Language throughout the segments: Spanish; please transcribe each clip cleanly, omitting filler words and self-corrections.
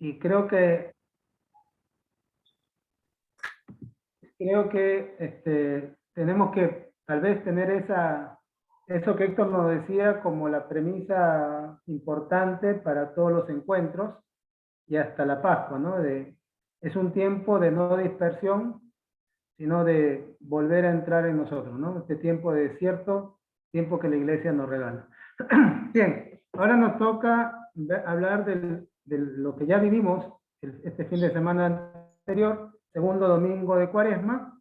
y creo que tenemos que tal vez tener eso que Héctor nos decía como la premisa importante para todos los encuentros y hasta la Pascua, ¿no? Es un tiempo de no dispersión, sino de volver a entrar en nosotros, ¿no? Este tiempo de desierto, tiempo que la iglesia nos regala. Bien, ahora nos toca hablar de lo que ya vivimos este fin de semana anterior, segundo domingo de Cuaresma.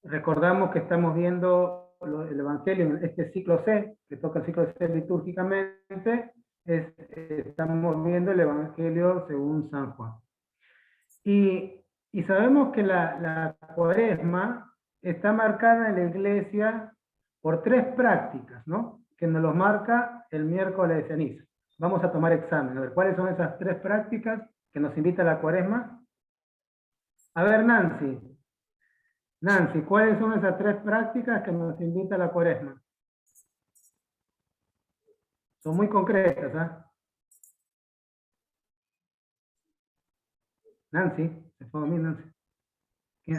Recordamos que estamos viendo el Evangelio en este ciclo C, que toca el ciclo C litúrgicamente, estamos viendo el Evangelio según San Juan. Y sabemos que la Cuaresma está marcada en la iglesia por tres prácticas, ¿no? Que nos los marca el miércoles de ceniza. Vamos a tomar examen, a ver, ¿cuáles son esas tres prácticas que nos invita a la Cuaresma? A ver, Nancy, ¿cuáles son esas tres prácticas que nos invita a la Cuaresma? Son muy concretas, ¿ah? Nancy, se fue a mí, Nancy.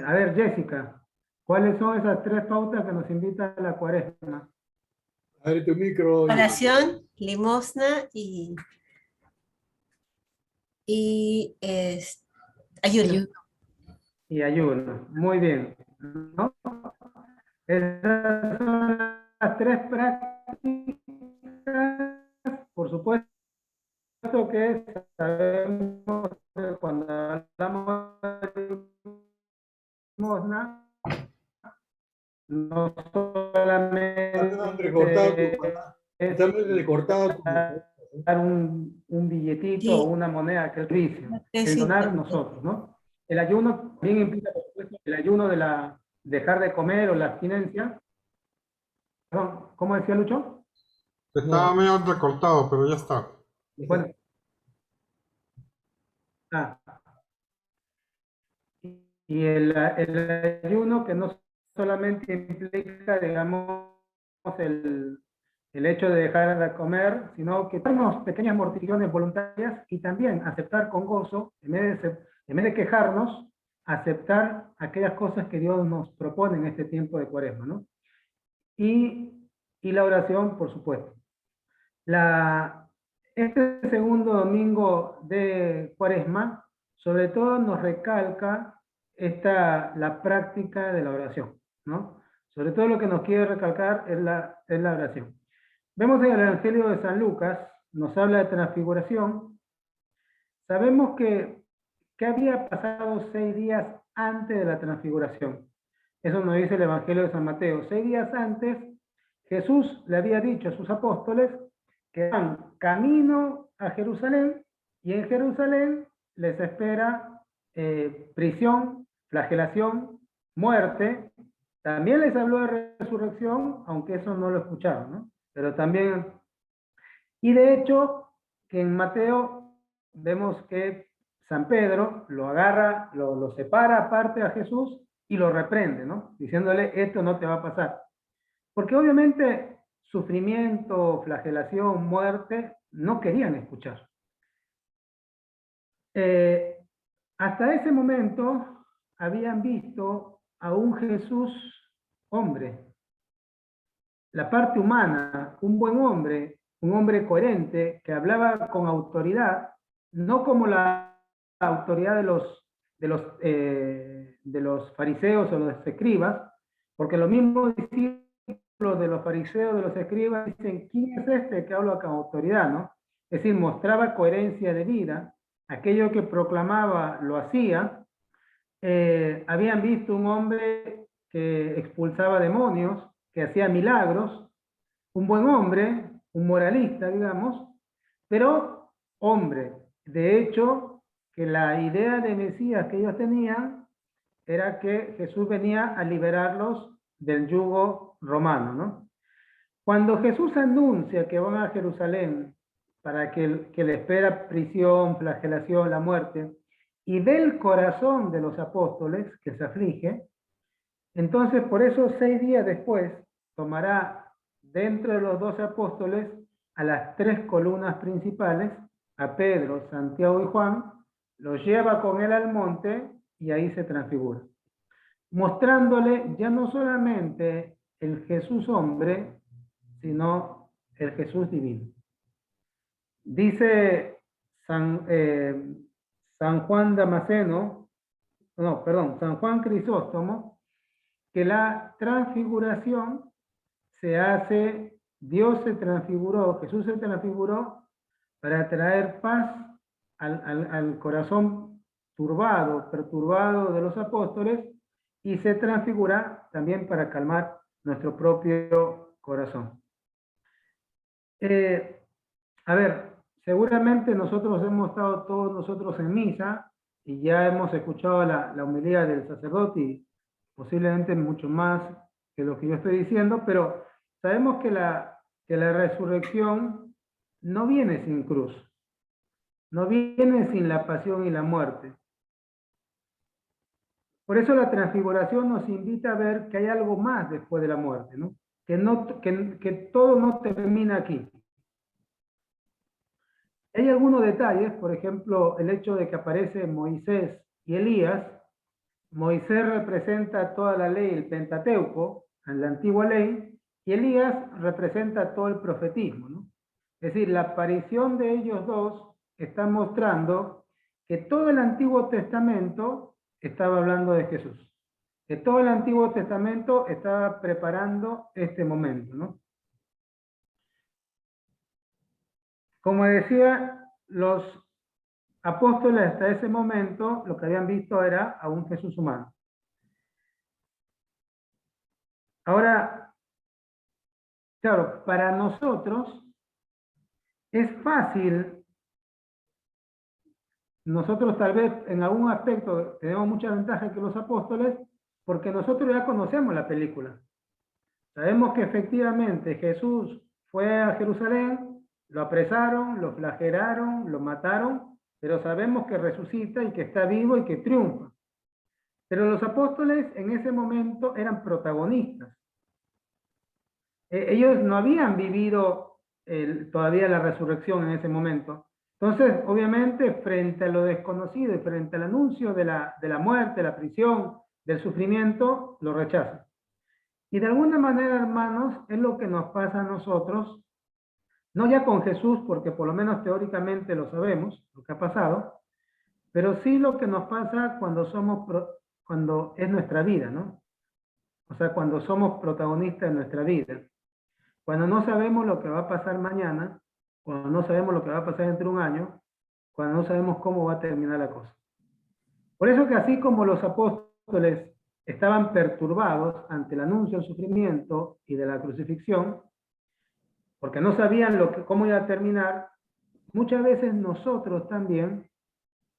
A ver, Jessica, ¿cuáles son esas tres pautas que nos invita a la Cuaresma? Abre tu micro. Oración, limosna ayuno. Y ayuno. Muy bien, ¿no? Esas son las tres prácticas, por supuesto que sabemos que cuando hablamos de limosna, no solamente es dar un billetito o una moneda que es vicio, el donar nosotros, ¿no? El ayuno también implica, por supuesto, el ayuno de dejar de comer o la abstinencia. Perdón, ¿cómo decía Lucho? Estaba medio recortado, pero ya está. Bueno. Y el ayuno que no solamente implica, digamos, el hecho de dejar de comer, sino que tenemos pequeñas mortificaciones voluntarias y también aceptar con gozo, en vez de quejarnos, aceptar aquellas cosas que Dios nos propone en este tiempo de Cuaresma, ¿no? Y la oración, por supuesto. Este segundo domingo de Cuaresma, sobre todo nos recalca la práctica de la oración, ¿no? Sobre todo lo que nos quiere recalcar es la oración. Vemos en el Evangelio de San Lucas, nos habla de transfiguración. Sabemos que había pasado 6 días antes de la transfiguración. Eso nos dice el Evangelio de San Mateo. 6 días antes, Jesús le había dicho a sus apóstoles que van camino a Jerusalén y en Jerusalén les espera prisión, flagelación, muerte. También les habló de resurrección, aunque eso no lo escucharon, ¿no? Pero también, y de hecho, que en Mateo vemos que San Pedro lo agarra, lo separa aparte a Jesús y lo reprende, ¿no? Diciéndole, esto no te va a pasar. Porque obviamente sufrimiento, flagelación, muerte, no querían escuchar. Hasta ese momento habían visto a un Jesús hombre, la parte humana, un buen hombre, un hombre coherente, que hablaba con autoridad, no como la autoridad de los fariseos o los escribas, porque los mismos discípulos de los fariseos, de los escribas, dicen, ¿quién es este que habla con autoridad, no? Es decir, mostraba coherencia de vida, aquello que proclamaba lo hacía. Habían visto un hombre que expulsaba demonios, que hacía milagros, un buen hombre, un moralista, digamos, pero hombre. De hecho, que la idea de Mesías que ellos tenían era que Jesús venía a liberarlos del yugo romano, ¿no? Cuando Jesús anuncia que van a Jerusalén para que le espera prisión, flagelación, la muerte, y ve el corazón de los apóstoles que se aflige, entonces por eso 6 días después tomará dentro de los 12 apóstoles a las 3 columnas principales a Pedro, Santiago y Juan, los lleva con él al monte y ahí se transfigura, mostrándole ya no solamente el Jesús hombre, sino el Jesús divino. Dice San Juan Damasceno, no, perdón, San Juan Crisóstomo, que la transfiguración se hace, Dios se transfiguró, Jesús se transfiguró para traer paz al corazón turbado, perturbado de los apóstoles, y se transfigura también para calmar nuestro propio corazón. A ver, seguramente nosotros hemos estado todos nosotros en misa y ya hemos escuchado la homilía del sacerdote y posiblemente mucho más que lo que yo estoy diciendo, pero sabemos que la resurrección no viene sin cruz, no viene sin la pasión y la muerte. Por eso la transfiguración nos invita a ver que hay algo más después de la muerte, ¿no? Que todo no termina aquí. Hay algunos detalles, por ejemplo, el hecho de que aparece Moisés y Elías. Moisés representa toda la ley, el Pentateuco, en la antigua ley, y Elías representa todo el profetismo, ¿no? Es decir, la aparición de ellos dos está mostrando que todo el Antiguo Testamento estaba hablando de Jesús, que todo el Antiguo Testamento estaba preparando este momento, ¿no? Como decía, los apóstoles hasta ese momento lo que habían visto era a un Jesús humano. Ahora, claro, para nosotros es fácil, nosotros tal vez en algún aspecto tenemos mucha ventaja que los apóstoles, porque nosotros ya conocemos la película. Sabemos que efectivamente Jesús fue a Jerusalén, lo apresaron, lo flagelaron, lo mataron, pero sabemos que resucita y que está vivo y que triunfa. Pero los apóstoles en ese momento eran protagonistas. Ellos no habían vivido todavía la resurrección en ese momento. Entonces, obviamente, frente a lo desconocido y frente al anuncio de la muerte, la prisión, del sufrimiento, lo rechazan. Y de alguna manera, hermanos, es lo que nos pasa a nosotros, no ya con Jesús, porque por lo menos teóricamente lo sabemos, lo que ha pasado, pero sí lo que nos pasa cuando es nuestra vida, ¿no? O sea, cuando somos protagonistas de nuestra vida. Cuando no sabemos lo que va a pasar mañana, cuando no sabemos lo que va a pasar dentro de un año, cuando no sabemos cómo va a terminar la cosa. Por eso que así como los apóstoles estaban perturbados ante el anuncio del sufrimiento y de la crucifixión, porque no sabían cómo iba a terminar, muchas veces nosotros también,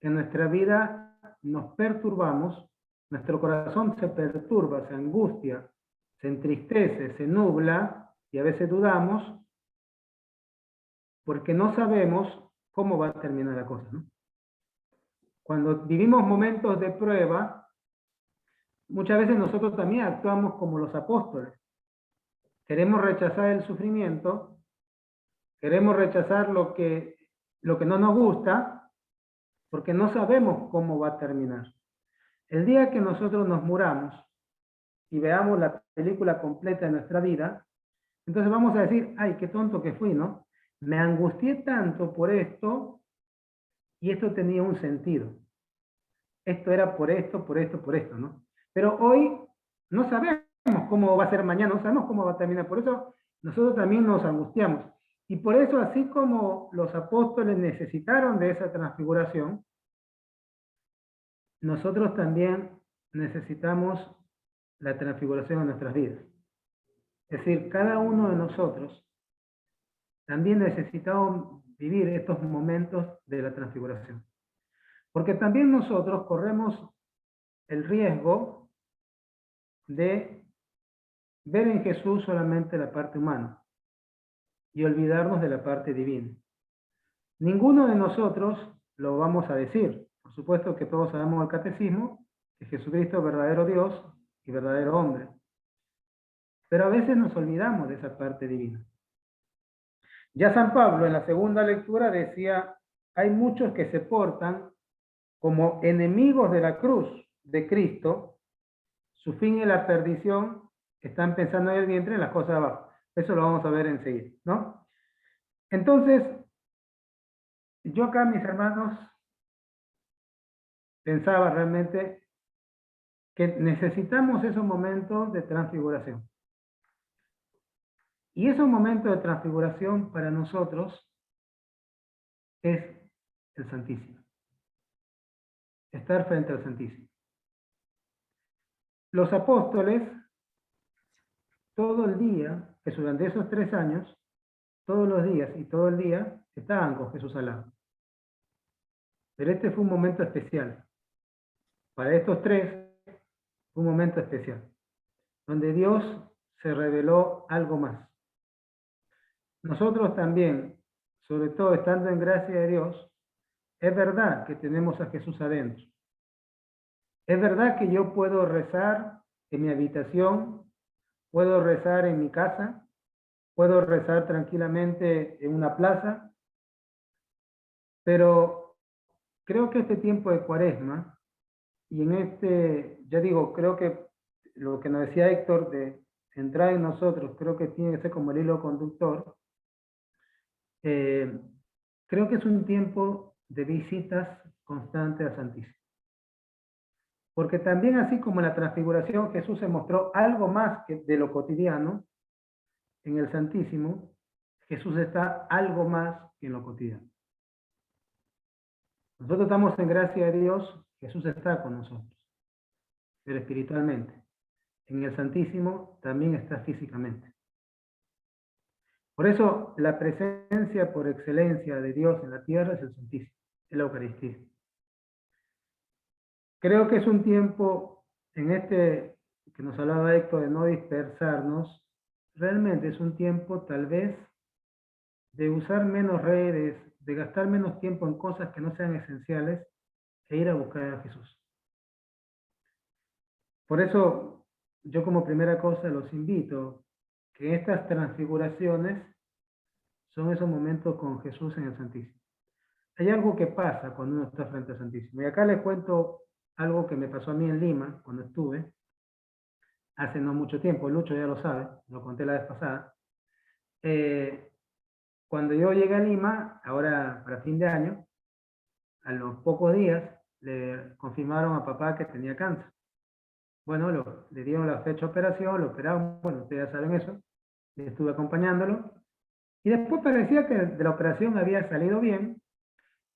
en nuestra vida, nos perturbamos, nuestro corazón se perturba, se angustia, se entristece, se nubla, y a veces dudamos, porque no sabemos cómo va a terminar la cosa, ¿no? Cuando vivimos momentos de prueba, muchas veces nosotros también actuamos como los apóstoles. Queremos rechazar el sufrimiento, queremos rechazar lo que no nos gusta, porque no sabemos cómo va a terminar. El día que nosotros nos muramos y veamos la película completa de nuestra vida, entonces vamos a decir, ay, qué tonto que fui, ¿no? Me angustié tanto por esto, y esto tenía un sentido. Esto era por esto, ¿no? Pero hoy no sabemos cómo va a ser mañana, no sabemos cómo va a terminar. Por eso nosotros también nos angustiamos. Y por eso, así como los apóstoles necesitaron de esa transfiguración, nosotros también necesitamos la transfiguración en nuestras vidas. Es decir, cada uno de nosotros también necesitamos vivir estos momentos de la transfiguración. Porque también nosotros corremos el riesgo de ver en Jesús solamente la parte humana y olvidarnos de la parte divina. Ninguno de nosotros lo vamos a decir. Por supuesto que todos sabemos el catecismo, que Jesucristo es verdadero Dios y verdadero hombre. Pero a veces nos olvidamos de esa parte divina. Ya San Pablo en la segunda lectura decía, hay muchos que se portan como enemigos de la cruz de Cristo, su fin es la perdición, están pensando en el vientre, en las cosas de abajo. Eso lo vamos a ver enseguida, ¿no? Entonces, yo acá, mis hermanos, pensaba realmente que necesitamos esos momentos de transfiguración. Y esos momentos de transfiguración para nosotros es el Santísimo. Estar frente al Santísimo. Los apóstoles, todo el día, que durante esos 3 años, todos los días y todo el día, estaban con Jesús al lado. Pero este fue un momento especial. Para estos 3, fue un momento especial, donde Dios se reveló algo más. Nosotros también, sobre todo estando en gracia de Dios, es verdad que tenemos a Jesús adentro. Es verdad que yo puedo rezar en mi habitación, puedo rezar en mi casa, puedo rezar tranquilamente en una plaza, pero creo que este tiempo de Cuaresma, y en este, ya digo, creo que lo que nos decía Héctor de entrar en nosotros, creo que tiene que ser como el hilo conductor. Creo que es un tiempo de visitas constantes a Santísimo. Porque también así como en la transfiguración Jesús se mostró algo más que de lo cotidiano, en el Santísimo, Jesús está algo más que en lo cotidiano. Nosotros estamos en gracia de Dios, Jesús está con nosotros, pero espiritualmente. En el Santísimo también está físicamente. Por eso la presencia por excelencia de Dios en la tierra es el Santísimo, es la Eucaristía. Creo que es un tiempo, en este que nos hablaba Héctor, de no dispersarnos, realmente es un tiempo tal vez de usar menos redes, de gastar menos tiempo en cosas que no sean esenciales e ir a buscar a Jesús. Por eso yo como primera cosa los invito que estas transfiguraciones son esos momentos con Jesús en el Santísimo. Hay algo que pasa cuando uno está frente al Santísimo. Y acá les cuento algo que me pasó a mí en Lima, cuando estuve, hace no mucho tiempo. Lucho ya lo sabe, lo conté la vez pasada. Cuando yo llegué a Lima, ahora para fin de año, a los pocos días, le confirmaron a papá que tenía cáncer. Bueno, le dieron la fecha de operación, lo operaron, bueno, ustedes ya saben eso, estuve acompañándolo, y después parecía que de la operación había salido bien,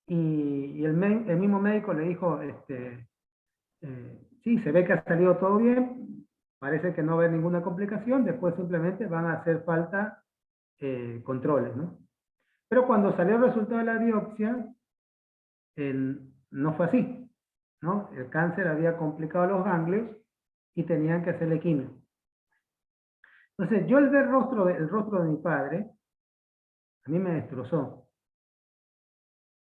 y el mismo médico le dijo, sí, se ve que ha salido todo bien, parece que no va a haber ninguna complicación, después simplemente van a hacer falta controles, ¿no? Pero cuando salió el resultado de la biopsia, no fue así, ¿no? El cáncer había complicado los ganglios y tenían que hacerle quimio. Entonces, yo al ver el rostro de mi padre, a mí me destrozó.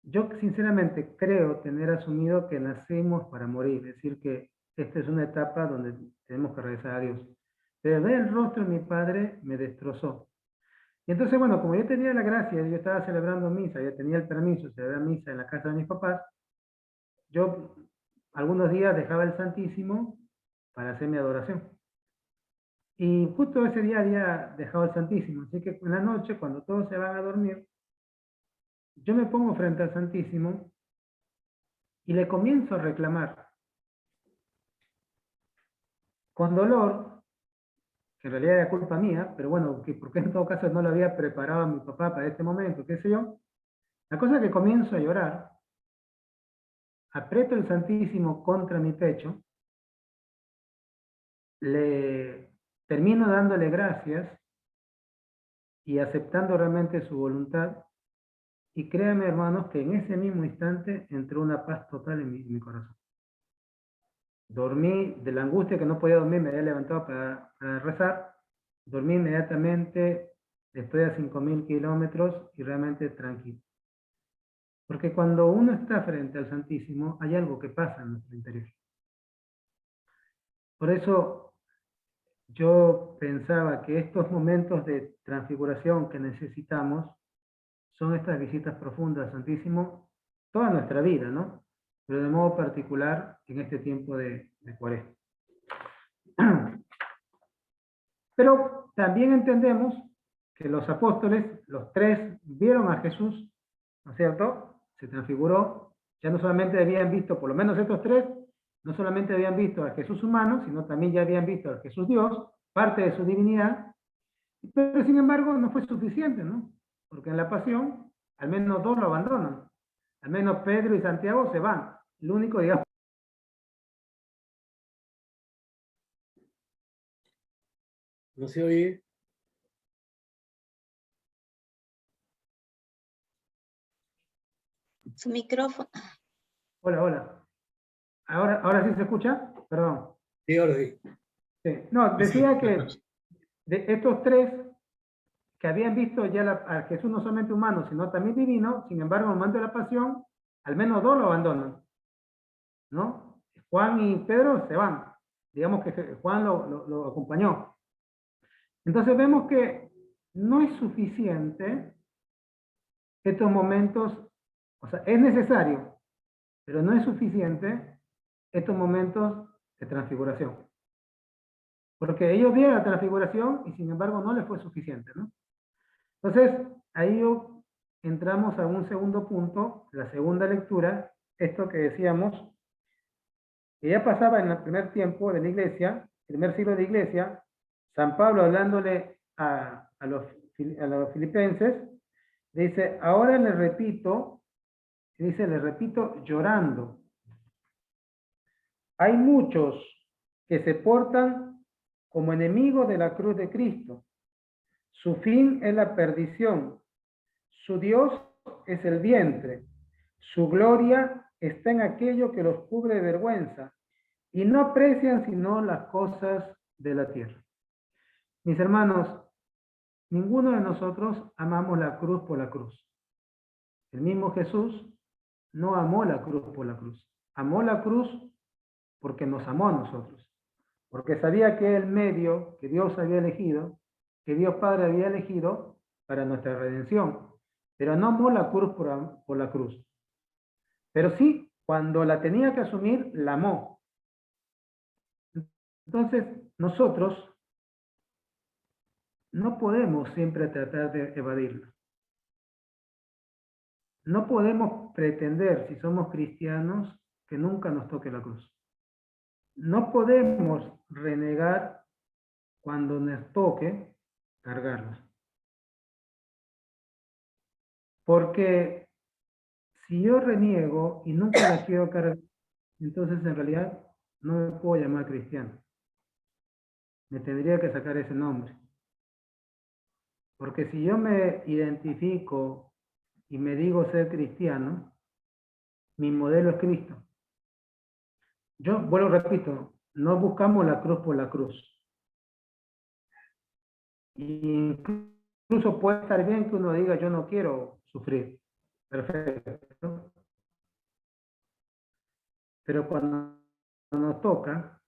Yo sinceramente creo tener asumido que nacimos para morir, es decir, que esta es una etapa donde tenemos que regresar a Dios. Pero ver el rostro de mi padre me destrozó. Y entonces, bueno, como yo tenía la gracia, yo estaba celebrando misa, yo tenía el permiso de celebrar misa en la casa de mis papás, yo algunos días dejaba el Santísimo para hacer mi adoración. Y justo ese día había dejado el Santísimo, así que en la noche, cuando todos se van a dormir, yo me pongo frente al Santísimo y le comienzo a reclamar, con dolor, que en realidad era culpa mía, pero bueno, porque en todo caso no lo había preparado a mi papá para este momento, qué sé yo. La cosa es que comienzo a llorar, aprieto el Santísimo contra mi pecho, le termino dándole gracias y aceptando realmente su voluntad. Y créanme, hermanos, que en ese mismo instante entró una paz total en mi corazón. Dormí, de la angustia que no podía dormir, me había levantado para rezar. Dormí inmediatamente, estoy a 5.000 kilómetros y realmente tranquilo. Porque cuando uno está frente al Santísimo, hay algo que pasa en nuestro interior. Por eso yo pensaba que estos momentos de transfiguración que necesitamos son estas visitas profundas al Santísimo toda nuestra vida, ¿no? Pero de modo particular en este tiempo de Cuaresma. Pero también entendemos que los apóstoles, los tres, vieron a Jesús, ¿no es cierto? Se transfiguró, ya no solamente habían visto, por lo menos estos tres, no solamente habían visto a Jesús humano, sino también ya habían visto a Jesús Dios, parte de su divinidad, pero sin embargo no fue suficiente, ¿no? Porque en la pasión, al menos dos lo abandonan, al menos Pedro y Santiago se van, el único, digamos. No se oye. Su micrófono. Hola, hola. ¿Ahora sí se escucha? Perdón. Sí, ahora sí. Sí. No, Sí, sí, decía te que escucho. de estos tres que habían visto ya a Jesús no solamente humano, sino también divino, sin embargo, en el momento de la pasión, al menos dos lo abandonan, ¿no? Juan y Pedro se van. Digamos que Juan lo acompañó. Entonces vemos que no es suficiente estos momentos, o sea, es necesario, pero no es suficiente estos momentos de transfiguración. Porque ellos vieron la transfiguración y sin embargo no les fue suficiente, ¿no? Entonces, ahí entramos a un segundo punto, la segunda lectura, esto que decíamos, que ya pasaba en el primer tiempo de la iglesia, primer siglo de la iglesia, San Pablo hablándole a los filipenses, dice, ahora les repito llorando. Hay muchos que se portan como enemigos de la cruz de Cristo. Su fin es la perdición. Su Dios es el vientre. Su gloria está en aquello que los cubre de vergüenza. Y no aprecian sino las cosas de la tierra. Mis hermanos, ninguno de nosotros amamos la cruz por la cruz. El mismo Jesús no amó la cruz por la cruz. Amó la cruz porque nos amó a nosotros. Porque sabía que el medio que Dios había elegido, que Dios Padre había elegido para nuestra redención. Pero no amó la cruz por la cruz. Pero sí, cuando la tenía que asumir, la amó. Entonces, nosotros no podemos siempre tratar de evadirla. No podemos pretender, si somos cristianos, que nunca nos toque la cruz. No podemos renegar cuando nos toque cargarla. Porque si yo reniego y nunca la quiero cargar, entonces en realidad no me puedo llamar cristiano. Me tendría que sacar ese nombre. Porque si yo me identifico y me digo ser cristiano, mi modelo es Cristo. Yo, vuelvo, repito, no buscamos la cruz por la cruz. Y incluso puede estar bien que uno diga, yo no quiero sufrir. Perfecto. Pero cuando nos toca,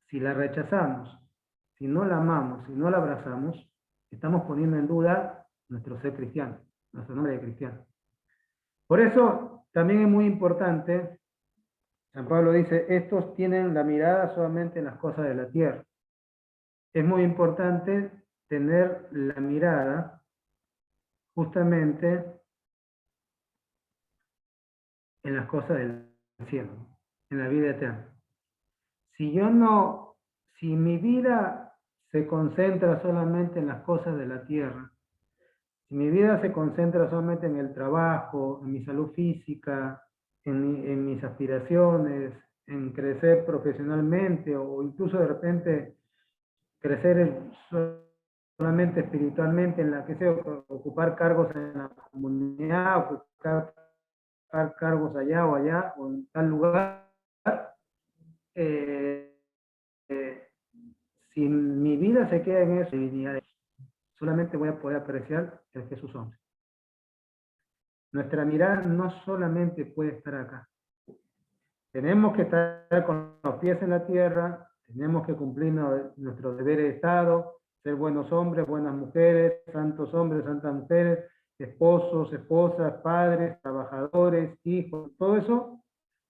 si la rechazamos, si no la amamos, si no la abrazamos, estamos poniendo en duda nuestro ser cristiano, nuestro nombre de cristiano. Por eso también es muy importante, San Pablo dice, estos tienen la mirada solamente en las cosas de la tierra. Es muy importante tener la mirada justamente en las cosas del cielo, en la vida eterna. Si mi vida se concentra solamente en las cosas de la tierra, si mi vida se concentra solamente en el trabajo, en mi salud física, en mis aspiraciones, en crecer profesionalmente o incluso de repente crecer solamente espiritualmente, en la que sea, ocupar cargos en la comunidad, ocupar cargos allá o allá o en tal lugar, si mi vida se queda en esa divinidad, solamente voy a poder apreciar el Jesús hombre. Nuestra mirada no solamente puede estar acá. Tenemos que estar con los pies en la tierra, tenemos que cumplir nuestro deber de Estado, ser buenos hombres, buenas mujeres, santos hombres, santas mujeres, esposos, esposas, padres, trabajadores, hijos, todo eso,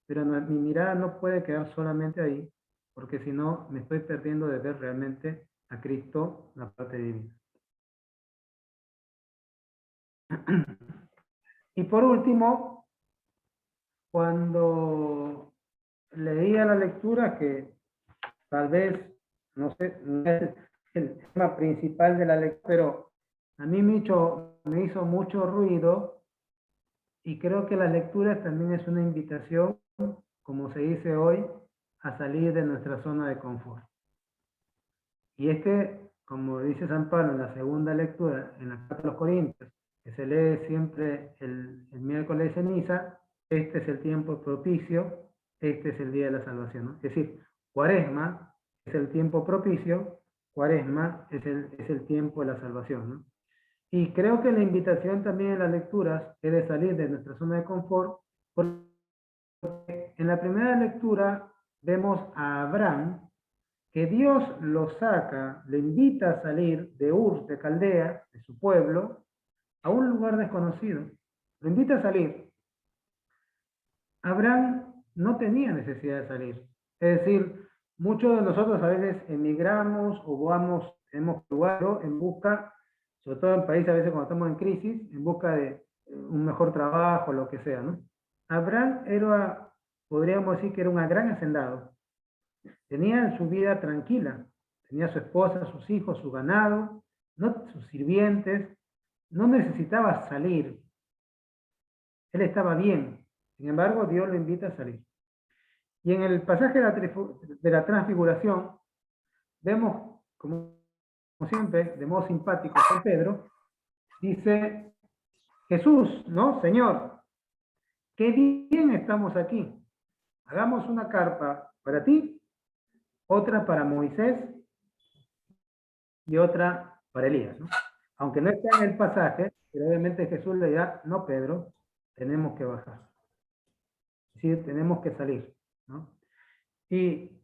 pero mi mirada no puede quedar solamente ahí, porque si no me estoy perdiendo de ver realmente a Cristo, la parte divina. Y por último, cuando leía la lectura, que tal vez, no sé, no es el tema principal de la lectura, pero a mí me hizo mucho ruido, y creo que las lecturas también es una invitación, como se dice hoy, a salir de nuestra zona de confort. Y como dice San Pablo en la segunda lectura, en la carta a los Corintios, que se lee siempre el miércoles de ceniza, este es el tiempo propicio, este es el día de la salvación, ¿no? Es decir, Cuaresma es el tiempo propicio, Cuaresma es el tiempo de la salvación, ¿no? Y creo que la invitación también en las lecturas es de salir de nuestra zona de confort, porque en la primera lectura vemos a Abraham, que Dios lo saca, le invita a salir de Ur, de Caldea, de su pueblo, a un lugar desconocido. Lo invita a salir. Abraham no tenía necesidad de salir. Es decir, muchos de nosotros a veces emigramos o hemos lugar en busca, sobre todo en países a veces cuando estamos en crisis, en busca de un mejor trabajo, lo que sea, ¿no? Abraham podríamos decir que era un gran hacendado. Tenía su vida tranquila, tenía su esposa, sus hijos, su ganado, sus sirvientes, no necesitaba salir. Él estaba bien. Sin embargo, Dios lo invita a salir. Y en el pasaje de la transfiguración, vemos, como siempre, de modo simpático, San Pedro, dice, Jesús, ¿no? Señor, qué bien estamos aquí. Hagamos una carpa para ti, otra para Moisés y otra para Elías, ¿no? Aunque no está en el pasaje, pero obviamente Jesús le dirá, no, Pedro, tenemos que bajar. Es decir, tenemos que salir, ¿no? Y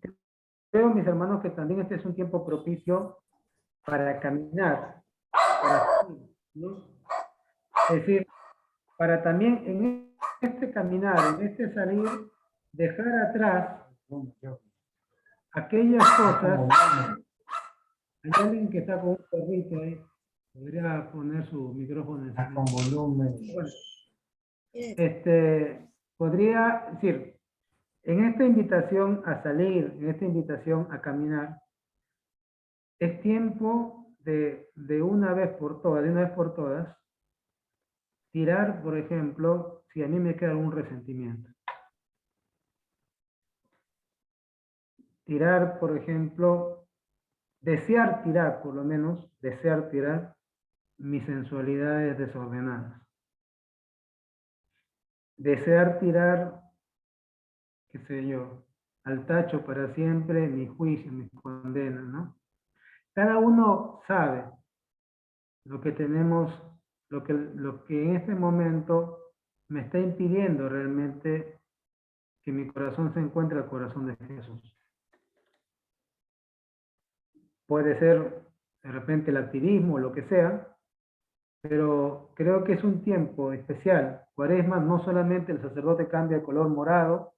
creo, mis hermanos, que también este es un tiempo propicio para caminar, ¿no? Es decir, para también en este caminar, en este salir, dejar atrás aquellas cosas. Hay alguien que está con un perrito ahí. Podría poner su micrófono en con volumen. Bueno, podría decir, en esta invitación a salir, en esta invitación a caminar, es tiempo de una vez por todas, tirar, por ejemplo, si a mí me queda algún resentimiento. Tirar, por ejemplo, desear tirar, por lo menos, desear tirar mis sensualidades desordenadas. Desear tirar, qué sé yo, al tacho para siempre mi juicio, mi condena, ¿no? Cada uno sabe lo que tenemos, lo que en este momento me está impidiendo realmente que mi corazón se encuentre al corazón de Jesús. Puede ser de repente el activismo, lo que sea, pero creo que es un tiempo especial. Cuaresma, no solamente el sacerdote cambia el color morado,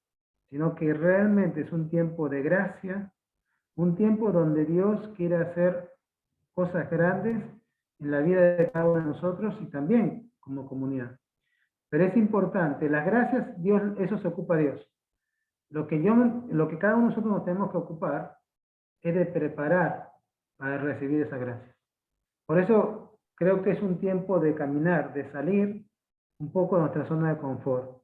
sino que realmente es un tiempo de gracia, un tiempo donde Dios quiere hacer cosas grandes en la vida de cada uno de nosotros y también como comunidad. Pero es importante, las gracias, Dios, eso se ocupa Dios. Lo que cada uno de nosotros nos tenemos que ocupar es de preparar para recibir esa gracia. Por eso creo que es un tiempo de caminar, de salir un poco de nuestra zona de confort.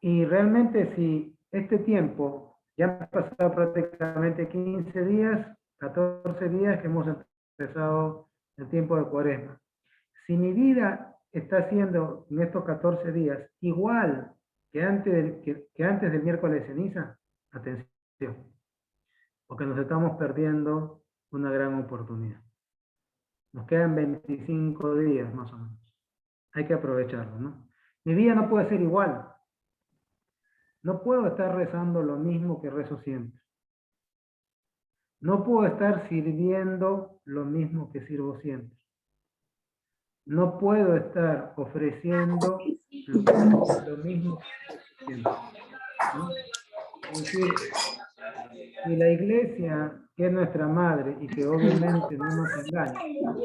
Y realmente si este tiempo, ya han pasado prácticamente 15 días, 14 días que hemos empezado el tiempo de Cuaresma. Si mi vida está siendo en estos 14 días igual que antes del miércoles de ceniza, atención, porque nos estamos perdiendo una gran oportunidad. Nos quedan 25 días más o menos. Hay que aprovecharlo, ¿no? Mi vida no puede ser igual. No puedo estar rezando lo mismo que rezo siempre. No puedo estar sirviendo lo mismo que sirvo siempre. no puedo estar ofreciendo lo mismo que estoy ofreciendo, ¿no? Es decir, si la iglesia, que es nuestra madre y que obviamente no nos engaña, ¿no?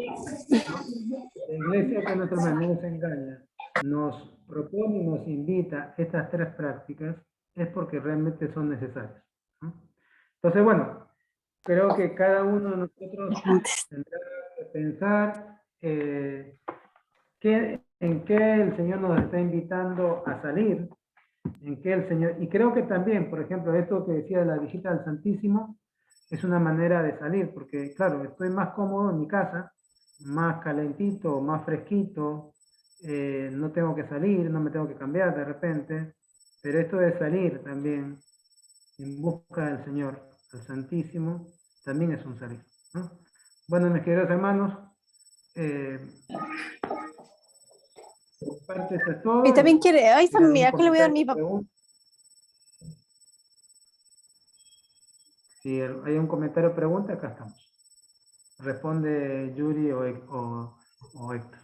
La iglesia, que es nuestra madre, no nos engaña, nos propone y nos invita estas tres prácticas, es porque realmente son necesarias, ¿no? Entonces, bueno, creo que cada uno de nosotros tendrá que pensar en qué el Señor nos está invitando a salir, en qué el Señor, y creo que también, por ejemplo, esto que decía de la visita al Santísimo, es una manera de salir, porque claro, estoy más cómodo en mi casa, más calentito, más fresquito, no tengo que salir, no me tengo que cambiar de repente, pero esto de salir también en busca del Señor, el Santísimo, también es un salir, ¿no? Bueno, mis queridos hermanos, eh, por mi parte esto es todo. Y también quiere, ay, Si hay algún mira, que le voy a dar comentario mi o papá. pregunta, si hay un comentario o pregunta, acá estamos. Responde Yuri o Héctor.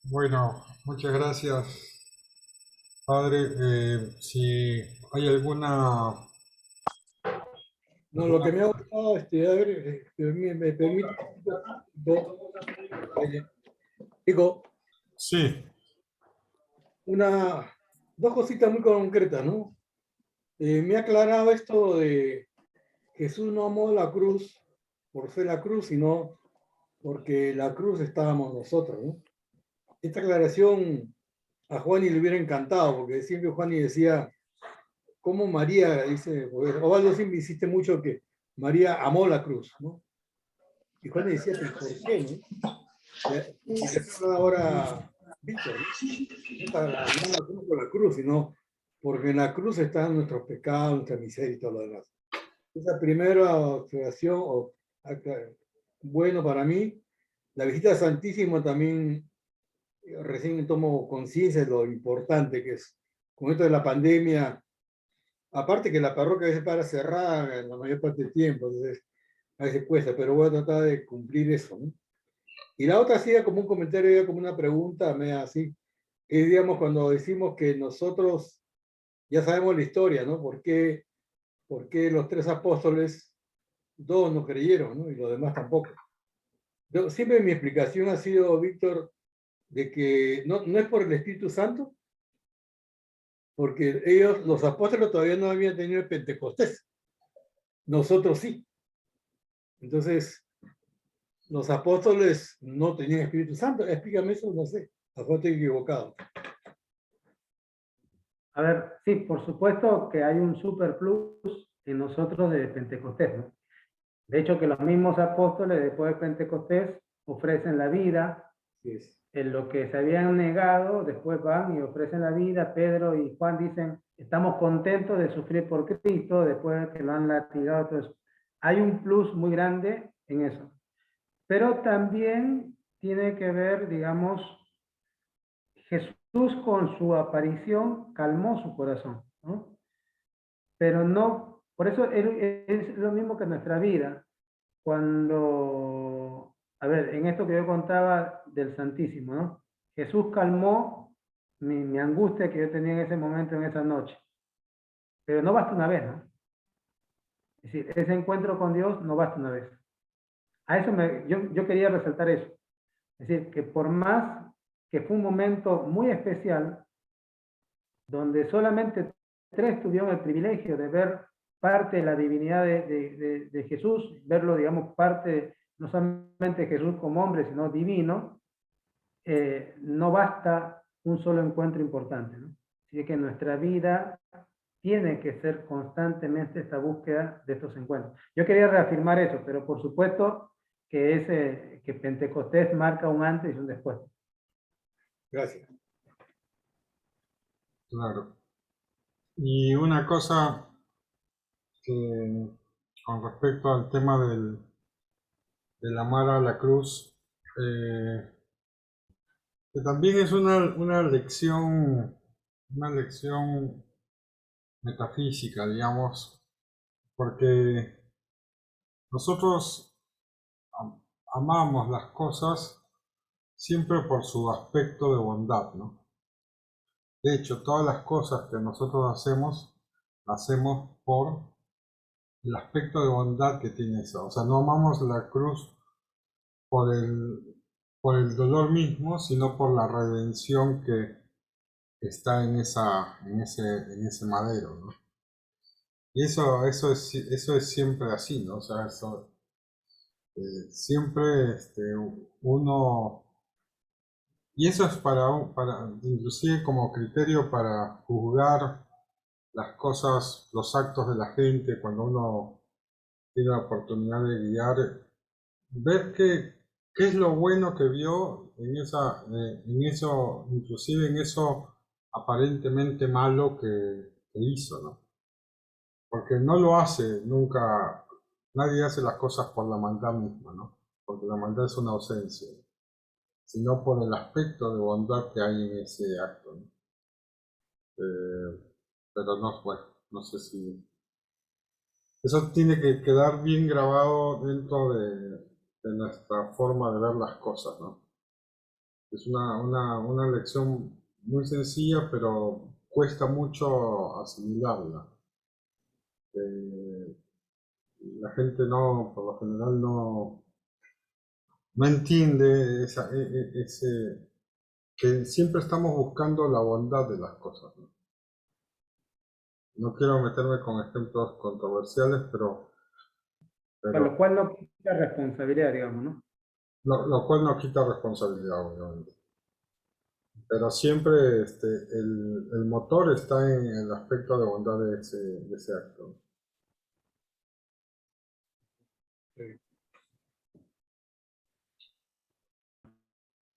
Bueno, muchas gracias, padre. Si hay alguna... No, lo que me ha gustado, a ver, me permite, digo, Sí, dos cositas muy concretas, ¿no? Me ha aclarado esto de Jesús no amó la cruz por ser la cruz, sino porque la cruz estábamos nosotros, ¿no? Esta aclaración a Juani le hubiera encantado, porque siempre Juani decía, ¿cómo María, dice, Osvaldo siempre insiste mucho que María amó la cruz, ¿no? Y Juani decía, ¿pero por qué, no? Y le habla ahora Víctor, ¿no? No la cruz por la cruz, sino porque en la cruz están nuestros pecados, nuestra miseria y todo lo demás. Esa primera observación, bueno para mí, la visita al Santísimo también, recién tomo conciencia de lo importante que es. Con esto de la pandemia, aparte que la parroquia a veces para cerrada en la mayor parte del tiempo, entonces a veces cuesta, pero voy a tratar de cumplir eso, ¿no? Y la otra sí, como un comentario, como una pregunta, me así, es digamos cuando decimos que nosotros ya sabemos la historia, ¿no? ¿Por qué los tres apóstoles, dos no creyeron, ¿no? Y los demás tampoco? Yo, siempre mi explicación ha sido, Víctor, de que no es por el Espíritu Santo, porque ellos, los apóstoles, todavía no habían tenido el Pentecostés. Nosotros sí. Entonces, los apóstoles no tenían Espíritu Santo. Explícame eso, no sé. A lo mejor estoy equivocado. A ver, sí, por supuesto que hay un super plus en nosotros de Pentecostés, ¿no? De hecho, que los mismos apóstoles después de Pentecostés ofrecen la vida, Sí, en lo que se habían negado, después van y ofrecen la vida. Pedro y Juan dicen, estamos contentos de sufrir por Cristo después de que lo han latigado, todo eso. Hay un plus muy grande en eso. Pero también tiene que ver, digamos, Jesús con su aparición calmó su corazón, ¿no? Pero no, por eso es lo mismo que en nuestra vida. Cuando, a ver, en esto que yo contaba del Santísimo, ¿no? Jesús calmó mi angustia que yo tenía en ese momento, en esa noche. Pero no basta una vez, ¿no? Es decir, ese encuentro con Dios no basta una vez. A eso yo quería resaltar eso. Es decir, que por más que fue un momento muy especial, donde solamente tres tuvieron el privilegio de ver parte de la divinidad de Jesús, verlo, digamos, parte, no solamente Jesús como hombre, sino divino, no basta un solo encuentro importante, ¿no? Así que nuestra vida tiene que ser constantemente esta búsqueda de estos encuentros. Yo quería reafirmar eso, pero por supuesto que Pentecostés marca un antes y un después. gracias. claro. Y una cosa que con respecto al tema del amar a la cruz, eh, que también es una lección metafísica, digamos, porque nosotros amamos las cosas siempre por su aspecto de bondad, ¿no? De hecho, todas las cosas que nosotros hacemos por el aspecto de bondad que tiene eso. O sea, no amamos la cruz por por el dolor mismo, sino por la redención que está en en ese madero, ¿no? Y eso es siempre así, ¿no? O sea, siempre uno... Y eso es para, inclusive como criterio para juzgar las cosas, los actos de la gente, cuando uno tiene la oportunidad de guiar, ver qué es lo bueno que vio en eso, inclusive en eso aparentemente malo que hizo, ¿no? Porque no lo hace nunca, nadie hace las cosas por la maldad misma, ¿no? Porque la maldad es una ausencia, sino por el aspecto de bondad que hay en ese acto, ¿no? Pero no, bueno, no sé si... Eso tiene que quedar bien grabado dentro de nuestra forma de ver las cosas, ¿no? Es una lección muy sencilla, pero cuesta mucho asimilarla. Eh, la gente no, por lo general no entiende que siempre estamos buscando la bondad de las cosas, ¿no? No quiero meterme con ejemplos controversiales, Con pero lo cual no quita responsabilidad, digamos, ¿no? lo cual no quita responsabilidad, obviamente. Pero siempre el motor está en el aspecto de bondad de ese acto.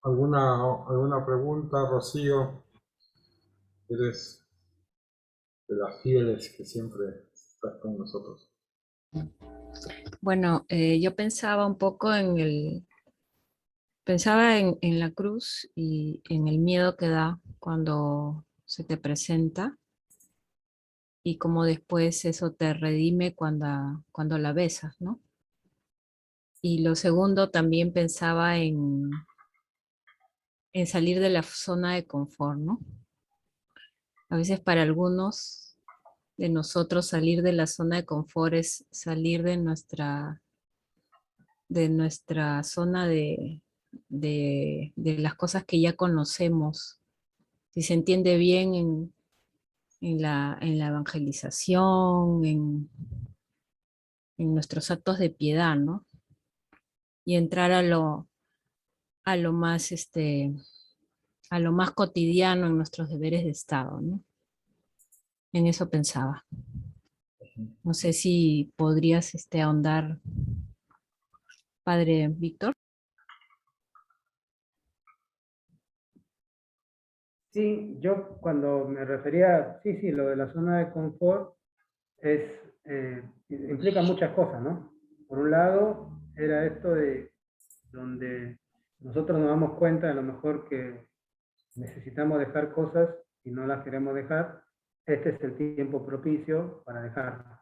¿Alguna pregunta, Rocío? Eres de las fieles que siempre estás con nosotros. Bueno, yo pensaba un poco pensaba en la cruz y en el miedo que da cuando se te presenta y cómo después eso te redime cuando la besas, ¿no? Y lo segundo, también pensaba en salir de la zona de confort, ¿no? A veces para algunos de nosotros salir de la zona de confort es salir de nuestra zona de las cosas que ya conocemos. Si se entiende bien en la evangelización, en nuestros actos de piedad, ¿no? Y entrar a lo más, a lo más cotidiano en nuestros deberes de Estado, ¿no? En eso pensaba. No sé si podrías ahondar, Padre Víctor. Sí, yo cuando me refería, sí, sí, lo de la zona de confort es, implica muchas cosas, ¿no? Por un lado, era esto de donde nosotros nos damos cuenta a lo mejor que necesitamos dejar cosas y no las queremos dejar. Este es el tiempo propicio para dejarlas.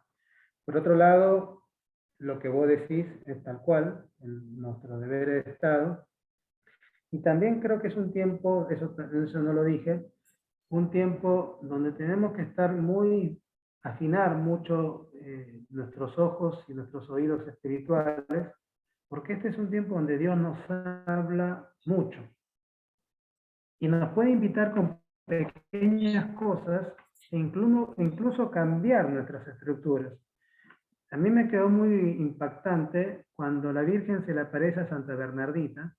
Por otro lado, lo que vos decís es tal cual, nuestro deber de Estado. Y también creo que es un tiempo, eso no lo dije, un tiempo donde tenemos que estar afinar mucho nuestros ojos y nuestros oídos espirituales, porque este es un tiempo donde Dios nos habla mucho y nos puede invitar con pequeñas cosas e incluso cambiar nuestras estructuras. A mí me quedó muy impactante cuando la Virgen se le aparece a Santa Bernardita.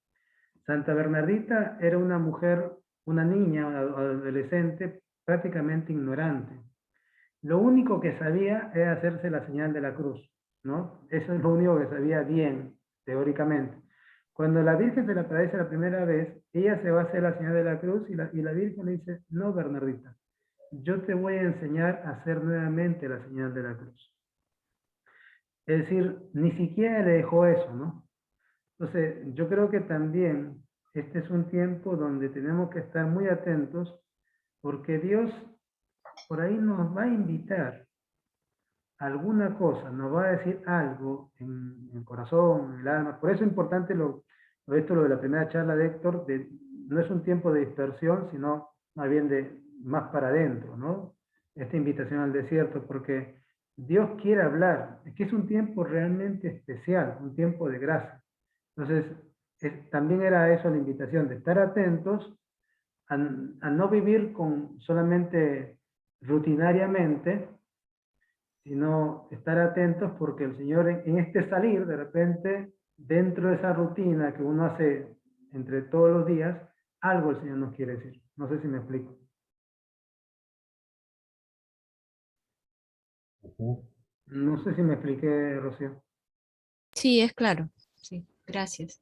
Santa Bernardita era una mujer, una niña, una adolescente prácticamente ignorante. Lo único que sabía era hacerse la señal de la cruz, ¿no? Eso es lo único que sabía bien, teóricamente. Cuando la Virgen se le aparece la primera vez, ella se va a hacer la señal de la cruz y la Virgen le dice, no, Bernardita, yo te voy a enseñar a hacer nuevamente la señal de la cruz. Es decir, ni siquiera le dejó eso, ¿no? Entonces, yo creo que también este es un tiempo donde tenemos que estar muy atentos porque Dios por ahí nos va a invitar a alguna cosa, nos va a decir algo en el corazón, en el alma. Por eso es importante lo esto lo de la primera charla de Héctor, no es un tiempo de dispersión, sino más bien de más para adentro, ¿no? Esta invitación al desierto, porque Dios quiere hablar, es que es un tiempo realmente especial, un tiempo de gracia. Entonces, también era eso la invitación, de estar atentos a no vivir con solamente rutinariamente, sino estar atentos porque el Señor en este salir, de repente, dentro de esa rutina que uno hace entre todos los días, algo el Señor nos quiere decir. No sé si me explico. Ujú. No sé si me expliqué, Rocío. Sí, es claro. Sí, gracias.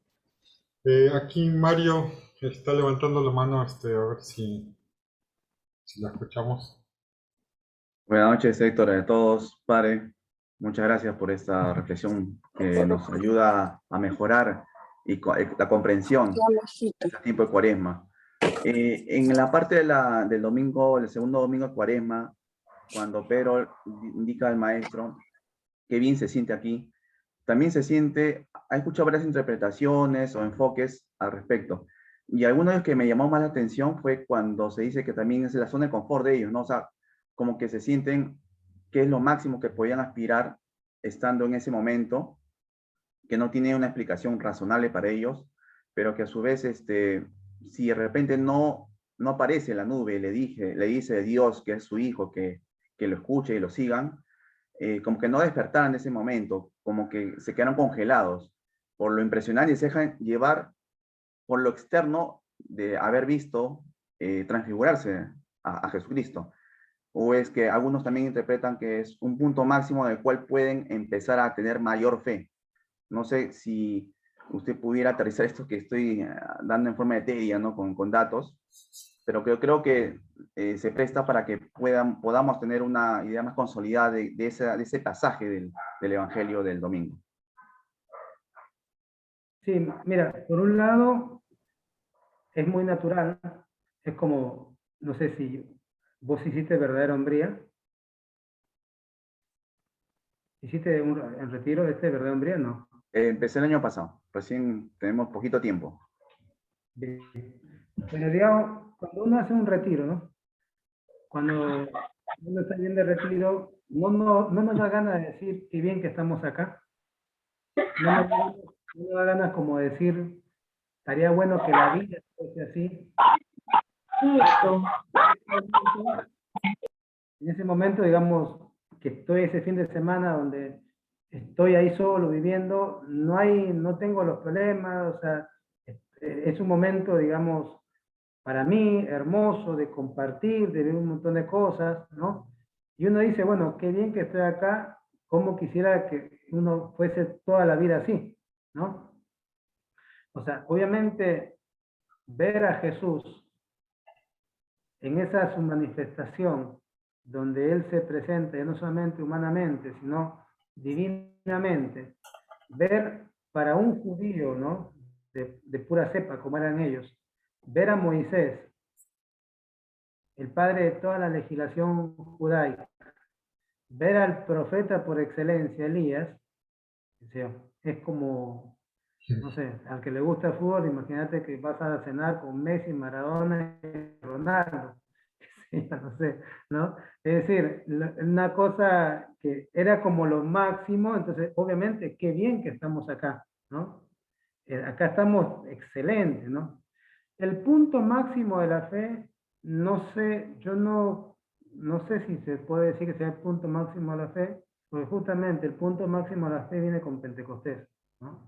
Aquí Mario está levantando la mano, a ver si la escuchamos. Buenas noches, Héctor, a todos. Padre, muchas gracias por esta reflexión que nos ayuda a mejorar la comprensión de este tiempo de Cuaresma. En la parte del domingo, el segundo domingo de Cuaresma, cuando Pedro indica al maestro, qué bien se siente aquí, también se siente, ha escuchado varias interpretaciones o enfoques al respecto. Y alguno de los que me llamó más la atención fue cuando se dice que también es la zona de confort de ellos, ¿no? O sea, como que se sienten que es lo máximo que podían aspirar estando en ese momento, que no tiene una explicación razonable para ellos, pero que a su vez, si de repente no aparece la nube, le dice Dios que es su hijo, que lo escuche y lo sigan, como que no despertaran en ese momento, como que se quedaron congelados por lo impresionante y se dejan llevar por lo externo de haber visto transfigurarse a Jesucristo. O es que algunos también interpretan que es un punto máximo del cual pueden empezar a tener mayor fe. No sé si usted pudiera aterrizar esto que estoy dando en forma etérea, ¿no? Con datos, pero creo que se presta para que podamos tener una idea más consolidada de ese pasaje del Evangelio del domingo. Sí, mira, por un lado es muy natural, es como, no sé si vos hiciste verdadera hombría, hiciste en retiro verdadera hombría, no. Empecé el año pasado, recién tenemos poquito tiempo. Bien. Pero digamos, cuando uno hace un retiro, ¿no? Cuando uno está bien de retiro, no nos da ganas de decir qué bien que estamos acá. No nos da ganas como decir, estaría bueno que la vida fuese así. En ese momento, digamos, que estoy ese fin de semana donde estoy ahí solo viviendo, no tengo los problemas, o sea, es un momento, digamos, para mí hermoso de compartir, de ver un montón de cosas, ¿no? Y uno dice, bueno, qué bien que estoy acá, cómo quisiera que uno fuese toda la vida así, ¿no? O sea, obviamente ver a Jesús en esa su manifestación, donde Él se presenta, no solamente humanamente, sino divinamente, ver para un judío, ¿no? De pura cepa, como eran ellos, ver a Moisés, el padre de toda la legislación judaica, ver al profeta por excelencia, Elías, o sea, es como, no sé, al que le gusta el fútbol, imagínate que vas a cenar con Messi, Maradona y Ronaldo. Sí, no sé, ¿no? Es decir, una cosa que era como lo máximo, entonces, obviamente, qué bien que estamos acá, ¿no? Acá estamos excelentes, ¿no? El punto máximo de la fe, no sé, yo no sé si se puede decir que sea el punto máximo de la fe, porque justamente el punto máximo de la fe viene con Pentecostés, ¿no?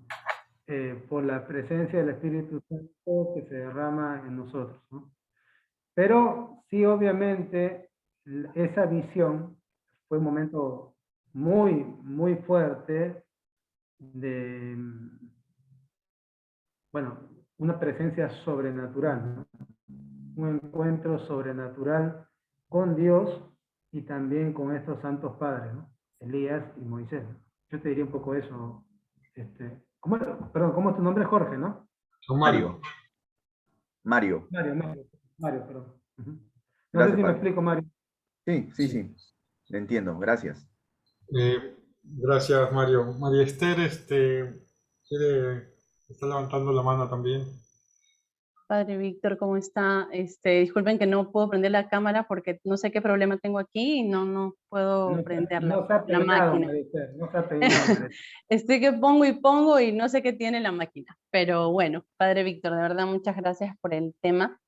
Por la presencia del Espíritu Santo que se derrama en nosotros, ¿no? Pero sí, obviamente, esa visión fue un momento muy fuerte de, bueno, una presencia sobrenatural, ¿no? Un encuentro sobrenatural con Dios y también con estos santos padres, ¿no? Elías y Moisés. Yo te diría un poco eso. Perdón, ¿cómo es tu nombre? Jorge, ¿no? Son Mario, Mario. Mario, Mario, perdón. No sé gracias, si me padre. explico, Mario. Sí, le entiendo, gracias. Gracias, Mario. María Esther, quiere Está levantando la mano también. Padre Víctor, ¿cómo está? Disculpen que no puedo prender la cámara porque no sé qué problema tengo aquí y no puedo prender No se ha la peinado, máquina. Maricel, no se ha peinado, Maricel. Estoy que pongo y no sé qué tiene la máquina. Pero bueno, Padre Víctor, de verdad muchas gracias por el tema.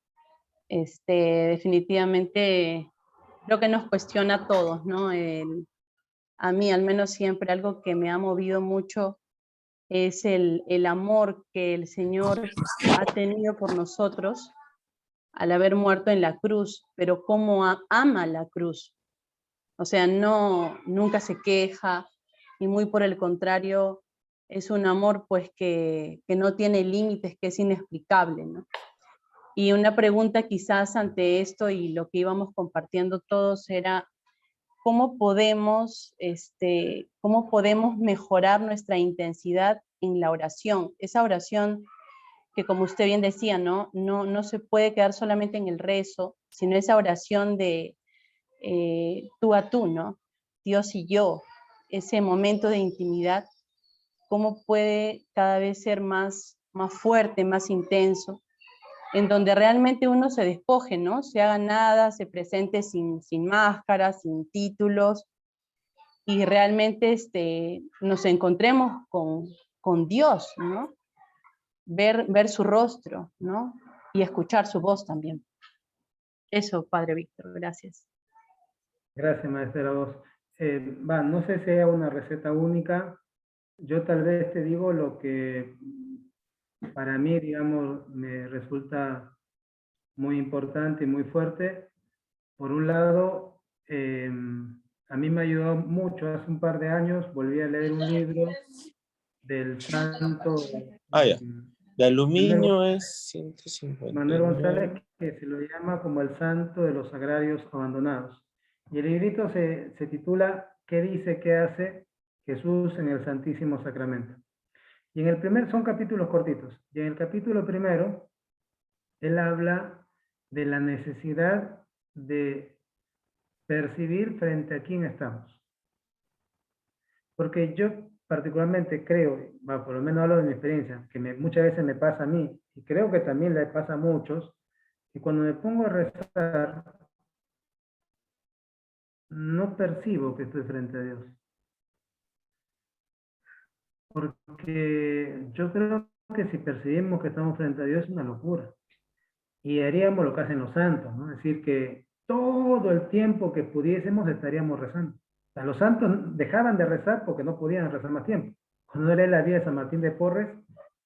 Definitivamente creo que nos cuestiona a todos, ¿no? A mí al menos siempre algo que me ha movido mucho es el amor que el Señor ha tenido por nosotros al haber muerto en la cruz, pero cómo ama la cruz. O sea, nunca se queja, y muy por el contrario, es un amor pues que no tiene límites, que es inexplicable, ¿no? Y una pregunta quizás ante esto y lo que íbamos compartiendo todos era, ¿cómo podemos mejorar nuestra intensidad en la oración? Esa oración que, como usted bien decía, no se puede quedar solamente en el rezo, sino esa oración de tú a tú, ¿no? Dios y yo, ese momento de intimidad, cómo puede cada vez ser más fuerte, más intenso, en donde realmente uno se despoje, ¿no? Se haga nada, se presente sin máscaras, sin títulos, y realmente nos encontremos con Dios, ¿no? Ver su rostro, ¿no? Y escuchar su voz también. Eso, Padre Víctor, gracias. Gracias, maestra, a vos. No sé si hay una receta única. Yo tal vez te digo lo que para mí, digamos, me resulta muy importante y muy fuerte. Por un lado, a mí me ayudó mucho. Hace un par de años volví a leer un libro del santo Ya. De Manuel, aluminio es Manuel 159. González, que se lo llama como el santo de los agrarios abandonados. Y el librito se titula ¿Qué dice, qué hace Jesús en el Santísimo Sacramento? Y en el son capítulos cortitos. Y en el capítulo primero, él habla de la necesidad de percibir frente a quién estamos. Porque yo particularmente creo, por lo menos hablo de mi experiencia, que muchas veces me pasa a mí, y creo que también le pasa a muchos, que cuando me pongo a rezar, no percibo que estoy frente a Dios. Porque yo creo que si percibimos que estamos frente a Dios es una locura. Y haríamos lo que hacen los santos, ¿no? Es decir, que todo el tiempo que pudiésemos estaríamos rezando. O sea, los santos dejaban de rezar porque no podían rezar más tiempo. Cuando era la vida de San Martín de Porres,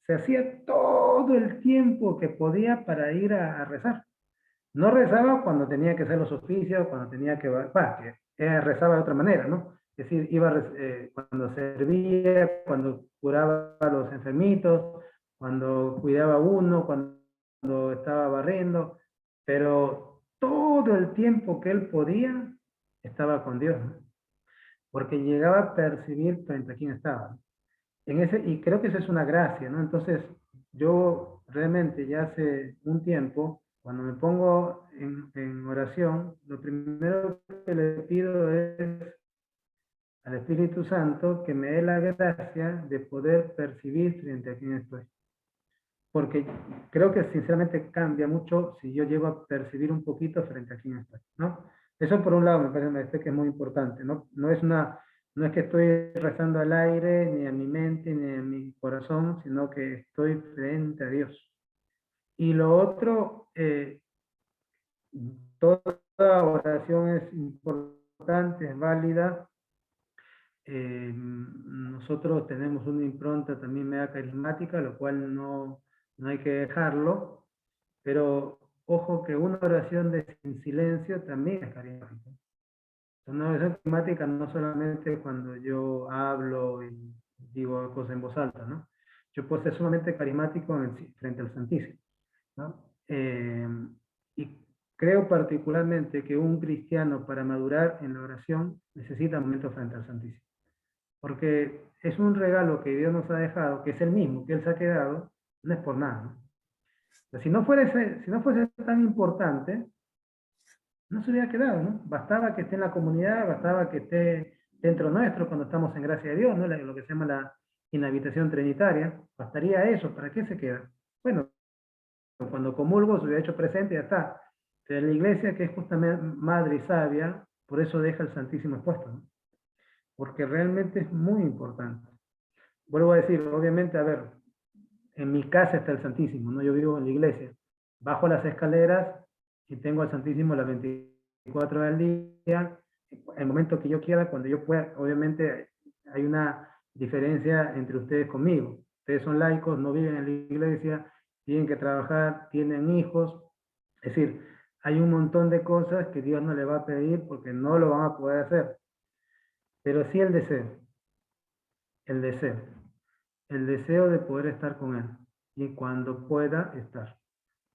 se hacía todo el tiempo que podía para ir a rezar. No rezaba cuando tenía que hacer los oficios, cuando tenía que rezaba de otra manera, ¿no? Es decir, cuando servía, cuando curaba a los enfermitos, cuando cuidaba a uno, cuando estaba barriendo, pero todo el tiempo que él podía, estaba con Dios, ¿no? Porque llegaba a percibir frente a quién estaba. Y creo que eso es una gracia, ¿no? Entonces, yo realmente ya hace un tiempo, cuando me pongo en oración, lo primero que le pido es al Espíritu Santo que me dé la gracia de poder percibir frente a quién estoy. Porque creo que sinceramente cambia mucho si yo llego a percibir un poquito frente a quién estoy, ¿no? Eso por un lado me parece que es muy importante, ¿no? No es que estoy rezando al aire, ni a mi mente, ni a mi corazón, sino que estoy frente a Dios. Y lo otro, toda oración es importante, es válida. Nosotros tenemos una impronta también media carismática, lo cual no hay que dejarlo, pero ojo que una oración sin silencio también es carismática. Una oración carismática no solamente cuando yo hablo y digo cosas en voz alta, ¿no? Yo puedo ser sumamente carismático frente al Santísimo, ¿no? Y creo particularmente que un cristiano para madurar en la oración necesita momentos frente al Santísimo. Porque es un regalo que Dios nos ha dejado, que es el mismo que Él se ha quedado, no es por nada, ¿no? O sea, si no fuese tan importante, no se hubiera quedado, ¿no? Bastaba que esté en la comunidad, bastaba que esté dentro nuestro cuando estamos en gracia de Dios, ¿no? Lo que se llama y en la habitación trinitaria, bastaría eso, ¿para qué se queda? Bueno, cuando comulgo se hubiera hecho presente y ya está. Pero la iglesia, que es justamente madre y sabia, por eso deja el Santísimo expuesto, ¿no? Porque realmente es muy importante. Vuelvo a decir, obviamente, a ver, en mi casa está el Santísimo, ¿no? Yo vivo en la iglesia. Bajo las escaleras y tengo al Santísimo las 24 horas del día, el momento que yo quiera, cuando yo pueda. Obviamente hay una diferencia entre ustedes conmigo. Ustedes son laicos, no viven en la iglesia, tienen que trabajar, tienen hijos. Es decir, hay un montón de cosas que Dios no le va a pedir porque no lo van a poder hacer. Pero sí el deseo. El deseo. El deseo de poder estar con Él. Y cuando pueda estar.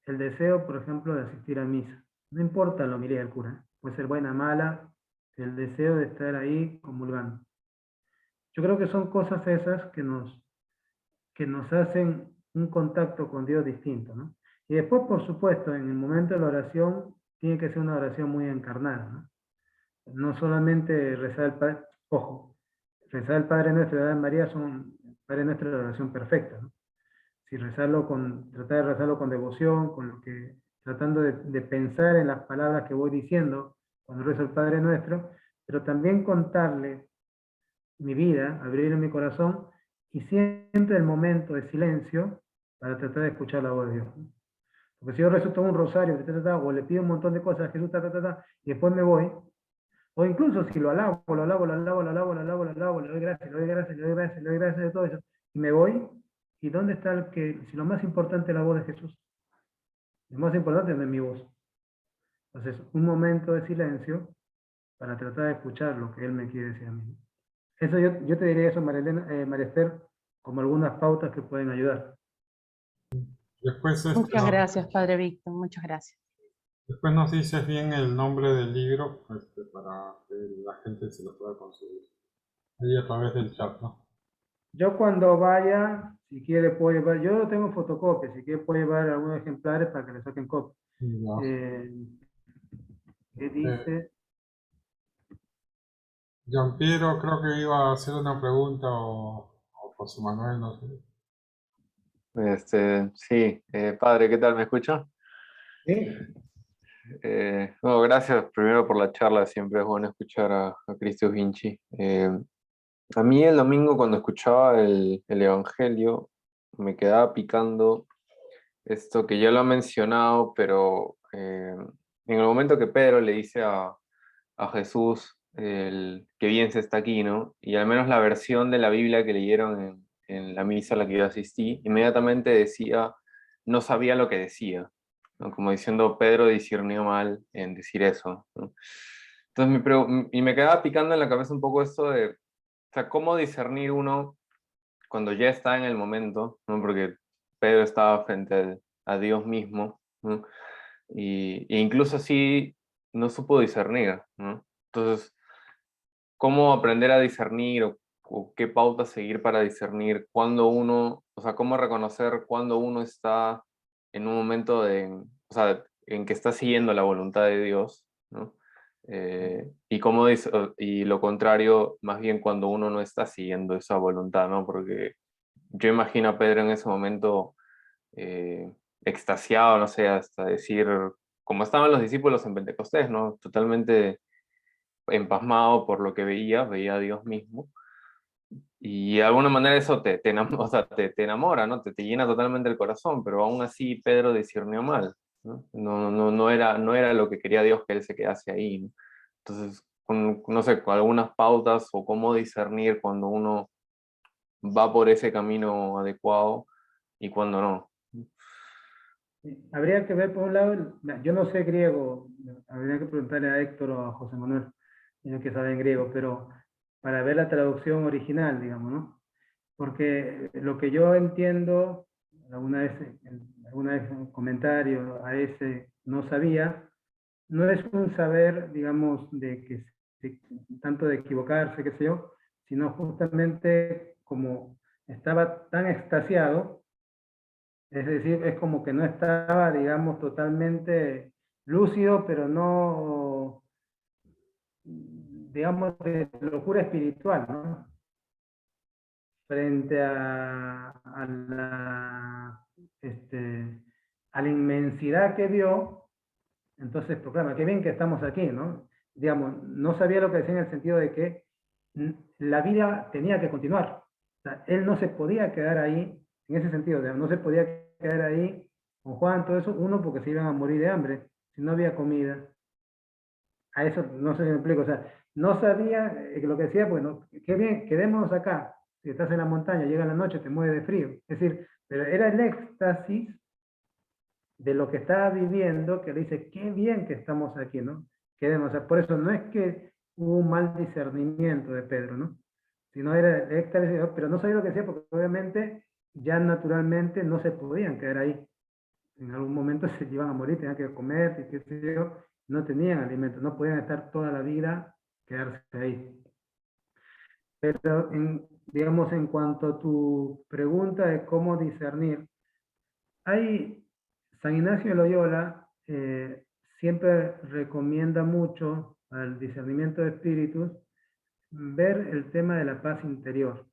El deseo, por ejemplo, de asistir a misa. No importa la homilía del cura. Puede ser buena, mala. El deseo de estar ahí comulgando. Yo creo que son cosas esas que nos hacen un contacto con Dios distinto, ¿no? Y después, por supuesto, en el momento de la oración, tiene que ser una oración muy encarnada, ¿no? No solamente rezar el Padre, ojo, rezar el Padre Nuestro y la Ave María son, Padre Nuestro es la oración perfecta, ¿no? Si tratar de rezarlo con devoción, con lo que, tratando de pensar en las palabras que voy diciendo cuando rezo el Padre Nuestro, pero también contarle mi vida, abrir mi corazón, y siempre el momento de silencio para tratar de escuchar la voz de Dios. Porque si yo rezo todo un rosario, o le pido un montón de cosas a Jesús, y después me voy, o incluso si lo alabo, le doy gracias, le doy gracias, le doy gracias, le doy gracias de todo eso, y me voy, ¿y dónde está si lo más importante es la voz de Jesús? Lo más importante no es mi voz. Entonces, un momento de silencio para tratar de escuchar lo que Él me quiere decir a mí. Eso yo te diría eso, María Esther, como algunas pautas que pueden ayudar. Después, Muchas gracias, Padre Víctor, muchas gracias. después nos dices bien el nombre del libro para que la gente se lo pueda conseguir. Ahí a través del chat, ¿no? Yo cuando vaya, si quiere puedo llevar, yo no tengo fotocopia, si quiere puedo llevar algunos ejemplares para que le saquen copia. Ya. ¿Qué dice? Giampiero creo que iba a hacer una pregunta o José Manuel, no sé. Sí, padre, ¿qué tal? ¿Me escucha? ¿Sí? No, gracias primero por la charla, siempre es bueno escuchar a Cristo Vinci. A mí el domingo cuando escuchaba el Evangelio me quedaba picando esto que ya lo ha mencionado, pero en el momento que Pedro le dice a Jesús que bien se está aquí, ¿no? Y al menos la versión de la Biblia que leyeron en la misa a la que yo asistí, inmediatamente decía, no sabía lo que decía, ¿no? Como diciendo, Pedro discernió mal en decir eso, ¿no? Entonces me quedaba picando en la cabeza un poco esto de, o sea, cómo discernir uno cuando ya está en el momento, ¿no? Porque Pedro estaba frente a Dios mismo, ¿no? E incluso así no supo discernir, ¿no? Entonces, ¿cómo aprender a discernir o qué pauta seguir para discernir cuando uno, o sea, cómo reconocer cuando uno está en un momento o sea, en que está siguiendo la voluntad de Dios, ¿no? Y lo contrario, más bien cuando uno no está siguiendo esa voluntad, ¿no? Porque yo imagino a Pedro en ese momento extasiado, no sé, hasta decir, como estaban los discípulos en Pentecostés, ¿no? Totalmente empasmado por lo que veía a Dios mismo. Y de alguna manera eso o sea, te enamora, ¿no? Te llena totalmente el corazón, pero aún así Pedro discernió mal, ¿no? No era lo que quería Dios que él se quedase ahí, ¿no? Entonces, no sé, con algunas pautas o cómo discernir cuando uno va por ese camino adecuado y cuando no. Habría que ver, por un lado, yo no sé griego, habría que preguntarle a Héctor o a José Manuel, ellos que saben griego, pero para ver la traducción original, digamos, ¿no? Porque lo que yo entiendo, alguna vez en un comentario a ese no sabía, no es un saber, digamos, tanto de equivocarse, qué sé yo, sino justamente como estaba tan extasiado, es decir, es como que no estaba, digamos, totalmente lúcido, pero no, digamos, de locura espiritual, ¿no? frente a la inmensidad que vio, entonces proclama, qué bien que estamos aquí, ¿no? Digamos, no sabía lo que decía en el sentido de que la vida tenía que continuar. O sea, él no se podía quedar ahí, en ese sentido, no se podía quedar ahí con Juan, todo eso, uno, porque se iban a morir de hambre, si no había comida. A eso no sé si me explico, o sea, no sabía lo que decía, bueno, qué bien, quedémonos acá. Si estás en la montaña, llega la noche, te mueres de frío. Es decir, pero era el éxtasis de lo que estaba viviendo que le dice, qué bien que estamos aquí, ¿no? Quedemos, o sea, por eso no es que hubo un mal discernimiento de Pedro, ¿no? Sino era el éxtasis, pero no sabía lo que decía porque obviamente ya naturalmente no se podían quedar ahí. En algún momento se iban a morir, tenían que comer, y qué sé yo, no tenían alimento, no podían estar toda la vida, quedarse ahí. Pero, digamos, en cuanto a tu pregunta de cómo discernir, San Ignacio de Loyola siempre recomienda mucho al discernimiento de espíritus ver el tema de la paz interior,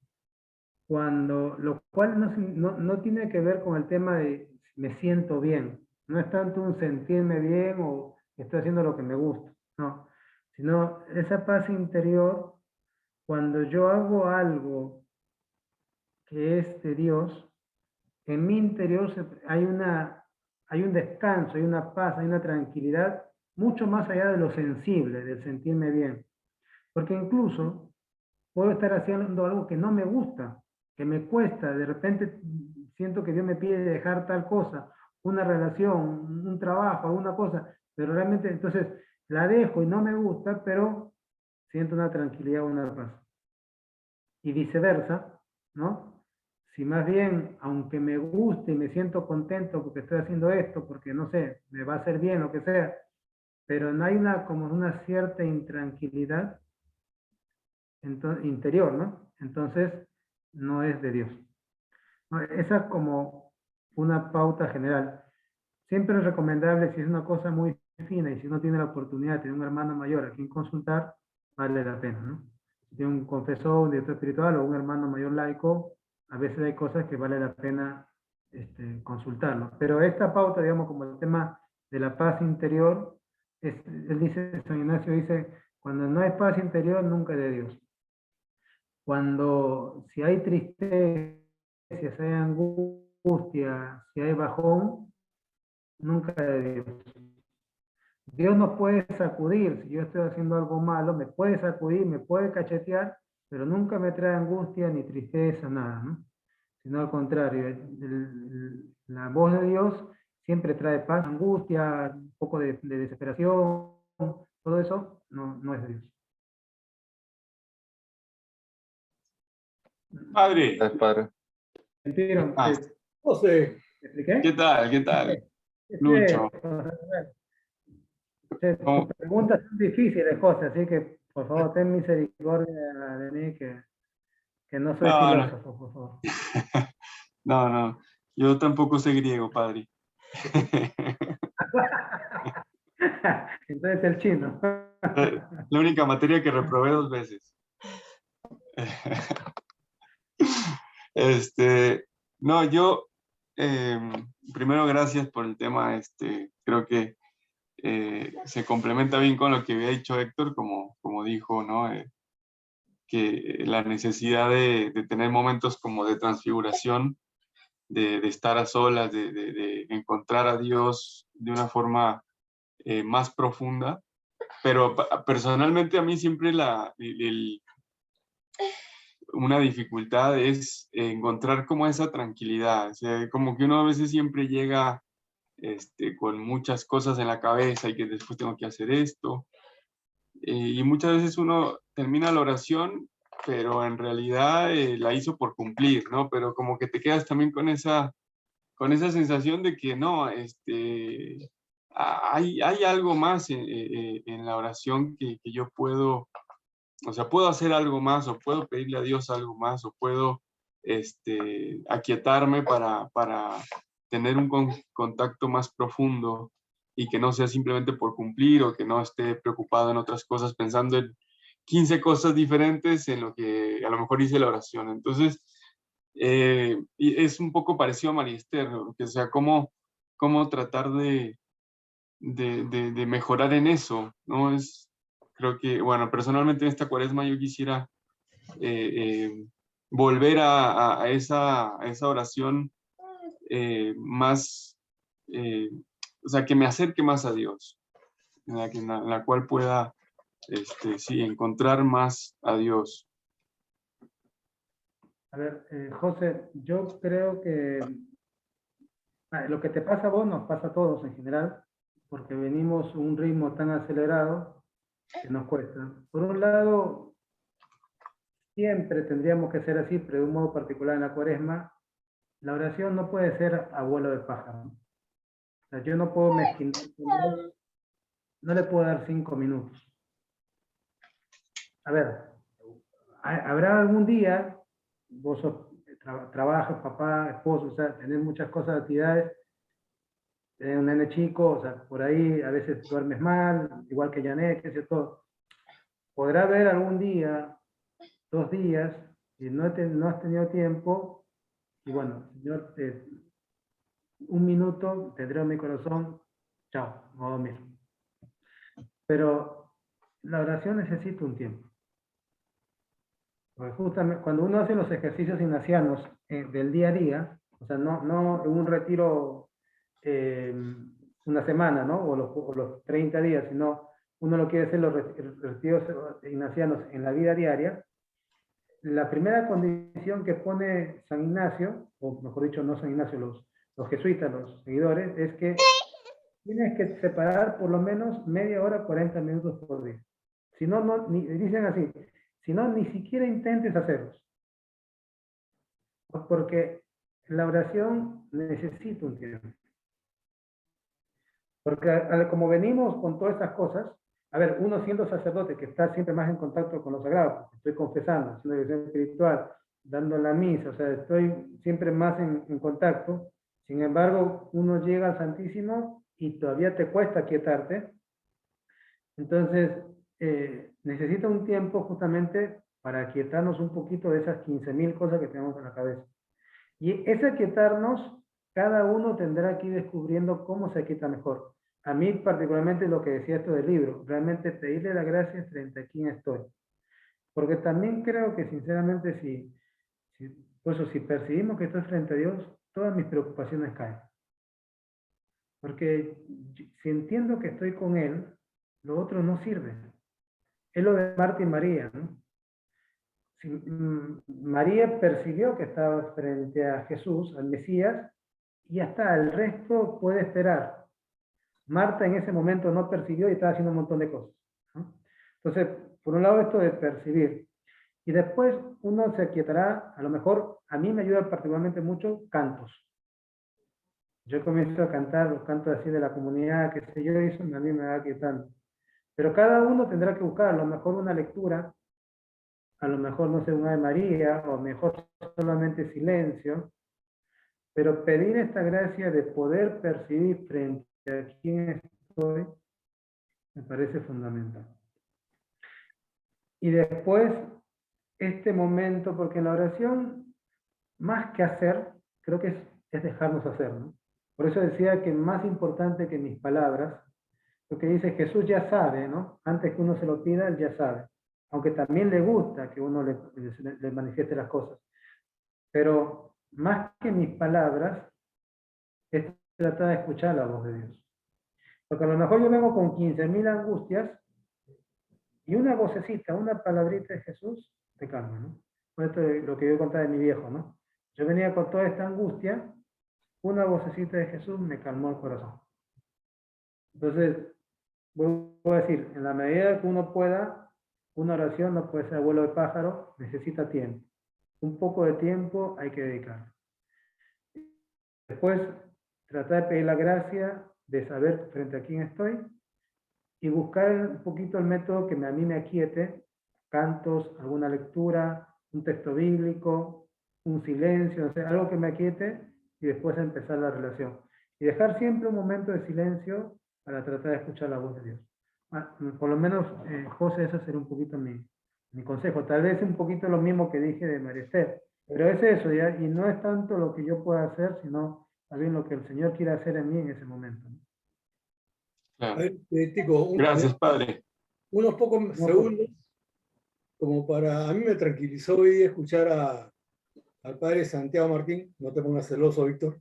lo cual no tiene que ver con el tema de me siento bien, no es tanto un sentirme bien o estoy haciendo lo que me gusta, no, sino esa paz interior cuando yo hago algo que es de Dios, en mi interior hay un descanso, hay una paz, hay una tranquilidad mucho más allá de lo sensible, del sentirme bien. Porque incluso puedo estar haciendo algo que no me gusta, que me cuesta, de repente siento que Dios me pide dejar tal cosa, una relación, un trabajo, alguna cosa, pero realmente entonces la dejo y no me gusta, pero siento una tranquilidad, una paz. Y viceversa, ¿no? Si más bien, aunque me guste y me siento contento porque estoy haciendo esto, porque no sé, me va a hacer bien, lo que sea, pero no hay como una cierta intranquilidad interior, ¿no? Entonces, no es de Dios. ¿No? Esa es como una pauta general. Siempre es recomendable, si es una cosa muy fina y si uno tiene la oportunidad de tener un hermano mayor a quien consultar, vale la pena, ¿no? Si tiene un confesor, un director espiritual o un hermano mayor laico, a veces hay cosas que vale la pena consultarlo. Pero esta pauta, digamos, como el tema de la paz interior, él dice, San Ignacio dice, cuando no hay paz interior, nunca es de Dios. Si hay tristeza, si hay angustia, si hay bajón, nunca es de Dios. Dios nos puede sacudir, si yo estoy haciendo algo malo, me puede sacudir, me puede cachetear, pero nunca me trae angustia ni tristeza, nada, ¿no? Sino al contrario, la voz de Dios siempre trae paz, angustia, un poco de desesperación, todo eso no es de Dios. Padre. Gracias, padre. ¿Entendieron? José. ¿Te expliqué? ¿Qué tal? ¿Qué tal? Lucho. Tus preguntas son difíciles, José, así que por favor ten misericordia de mí, que no soy filósofo, por favor. No, yo tampoco sé griego, padre. Entonces el chino. La única materia que reprobé 2 veces. No, yo, primero gracias por el tema, creo que se complementa bien con lo que había dicho Héctor, como dijo, ¿no? Que la necesidad de tener momentos como de transfiguración, de estar a solas, de encontrar a Dios de una forma más profunda, pero personalmente a mí siempre una dificultad es encontrar como esa tranquilidad, o sea, como que uno a veces siempre llega con muchas cosas en la cabeza y que después tengo que hacer esto, y muchas veces uno termina la oración, pero en realidad la hizo por cumplir, ¿no? Pero como que te quedas también con esa sensación de que no, hay algo más en la oración que yo puedo, o sea, puedo hacer algo más, o puedo pedirle a Dios algo más, o puedo aquietarme para tener un contacto más profundo y que no sea simplemente por cumplir, o que no esté preocupado en otras cosas, pensando en 15 cosas diferentes en lo que a lo mejor hice la oración. Entonces, Y es un poco parecido a María Esther, que, o sea, cómo tratar de mejorar en eso, ¿no? Creo que, bueno, personalmente en esta cuaresma yo quisiera volver a esa oración más, o sea, que me acerque más a Dios, en la cual pueda, sí, encontrar más a Dios. A ver, José, yo creo que lo que te pasa a vos nos pasa a todos en general, porque venimos a un ritmo tan acelerado que nos cuesta. Por un lado, siempre tendríamos que ser así, pero de un modo particular en la cuaresma, la oración no puede ser a vuelo de pájaro. O sea, yo no puedo mezquinar con Dios, no le puedo dar 5 minutos. A ver, habrá algún día, vos trabajas, papá, esposo, o sea, tenés muchas cosas, actividades, tenés un nene chico, o sea, por ahí a veces duermes mal, igual que Janet, qué sé yo, todo. Podrá haber algún día, 2 días, y no has tenido tiempo, y bueno, Señor, 1 minuto, tendré en mi corazón, chao, me voy a dormir. Pero la oración necesita un tiempo. Porque justamente cuando uno hace los ejercicios ignacianos del día a día, o sea, no en un retiro una semana, ¿no? O los 30 días, sino uno lo quiere hacer los retiros ignacianos en la vida diaria, la primera condición que pone San Ignacio, o mejor dicho, no San Ignacio, los jesuitas, los seguidores, es que tienes que separar por lo menos media hora, 40 minutos por día. Si no, dicen así, si no, ni siquiera intentes hacerlos. Porque la oración necesita un tiempo. Porque como venimos con todas estas cosas, a ver, uno siendo sacerdote que está siempre más en contacto con lo sagrado, estoy confesando, haciendo dirección espiritual, dando la misa, o sea, estoy siempre más en contacto. Sin embargo, uno llega al Santísimo y todavía te cuesta quietarte. Entonces, necesita un tiempo justamente para quietarnos un poquito de esas 15.000 cosas que tenemos en la cabeza. Y ese quietarnos, cada uno tendrá que ir descubriendo cómo se quieta mejor. A mí particularmente lo que decía esto del libro, realmente pedirle la gracia frente a quién estoy. Porque también creo que sinceramente si percibimos que estoy frente a Dios, todas mis preocupaciones caen. Porque si entiendo que estoy con Él, lo otro no sirve. Es lo de Marta y María, ¿no? María percibió que estaba frente a Jesús, al Mesías, y hasta el resto puede esperar. Marta en ese momento no percibió y estaba haciendo un montón de cosas, ¿no? Entonces, por un lado esto de percibir, y después uno se aquietará, a lo mejor a mí me ayuda particularmente mucho cantos. Yo comienzo a cantar los cantos así de la comunidad, que sé yo, y eso a mí me va quietando. Pero cada uno tendrá que buscar, a lo mejor una lectura, a lo mejor, no sé, un Ave María, o mejor solamente silencio, pero pedir esta gracia de poder percibir frente a quién estoy, me parece fundamental. Y después, este momento, porque en la oración, más que hacer, creo que es dejarnos hacer, ¿no? Por eso decía que más importante que mis palabras, lo que dice Jesús ya sabe, ¿no? Antes que uno se lo pida, él ya sabe. Aunque también le gusta que uno le manifieste las cosas. Pero más que mis palabras, es tratar de escuchar la voz de Dios. Porque a lo mejor yo vengo con 15.000 angustias y una vocecita, una palabrita de Jesús, te calma, ¿no? Por esto es lo que yo contaba de mi viejo, ¿no? Yo venía con toda esta angustia, una vocecita de Jesús me calmó el corazón. Entonces, vuelvo a decir, en la medida que uno pueda, una oración no puede ser vuelo de pájaro, necesita tiempo. Un poco de tiempo hay que dedicar. Después, tratar de pedir la gracia de saber frente a quién estoy y buscar un poquito el método que a mí me aquiete, cantos, alguna lectura, un texto bíblico, un silencio, no sé, algo que me aquiete y después empezar la relación. Y dejar siempre un momento de silencio para tratar de escuchar la voz de Dios. Por lo menos, José, ese sería un poquito mi consejo. Tal vez un poquito lo mismo que dije de María Esther. Pero es eso, ¿ya? Y no es tanto lo que yo pueda hacer, sino también lo que el Señor quiere hacer en mí en ese momento, ¿no? A Claro. ver, Tico, Gracias, Padre. unos pocos No, segundos, como para, a mí me tranquilizó hoy escuchar al padre Santiago Martín, no te pongas celoso, Víctor,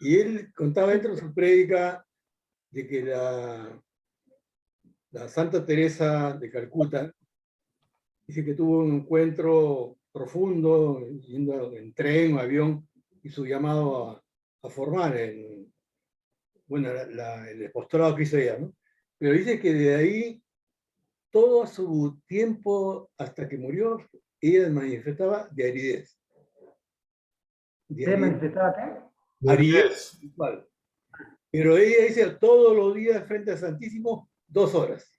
y él contaba dentro de su prédica de que la Santa Teresa de Calcuta dice que tuvo un encuentro profundo, yendo en tren o avión, y su llamado a formar bueno, el apostolado que hizo ella, ¿no? Pero dice que de ahí, todo su tiempo hasta que murió, ella manifestaba de aridez. De ¿te aridez. manifestaba qué? De Aridez 10. espiritual. Pero ella dice todos los días frente al Santísimo, 2 horas.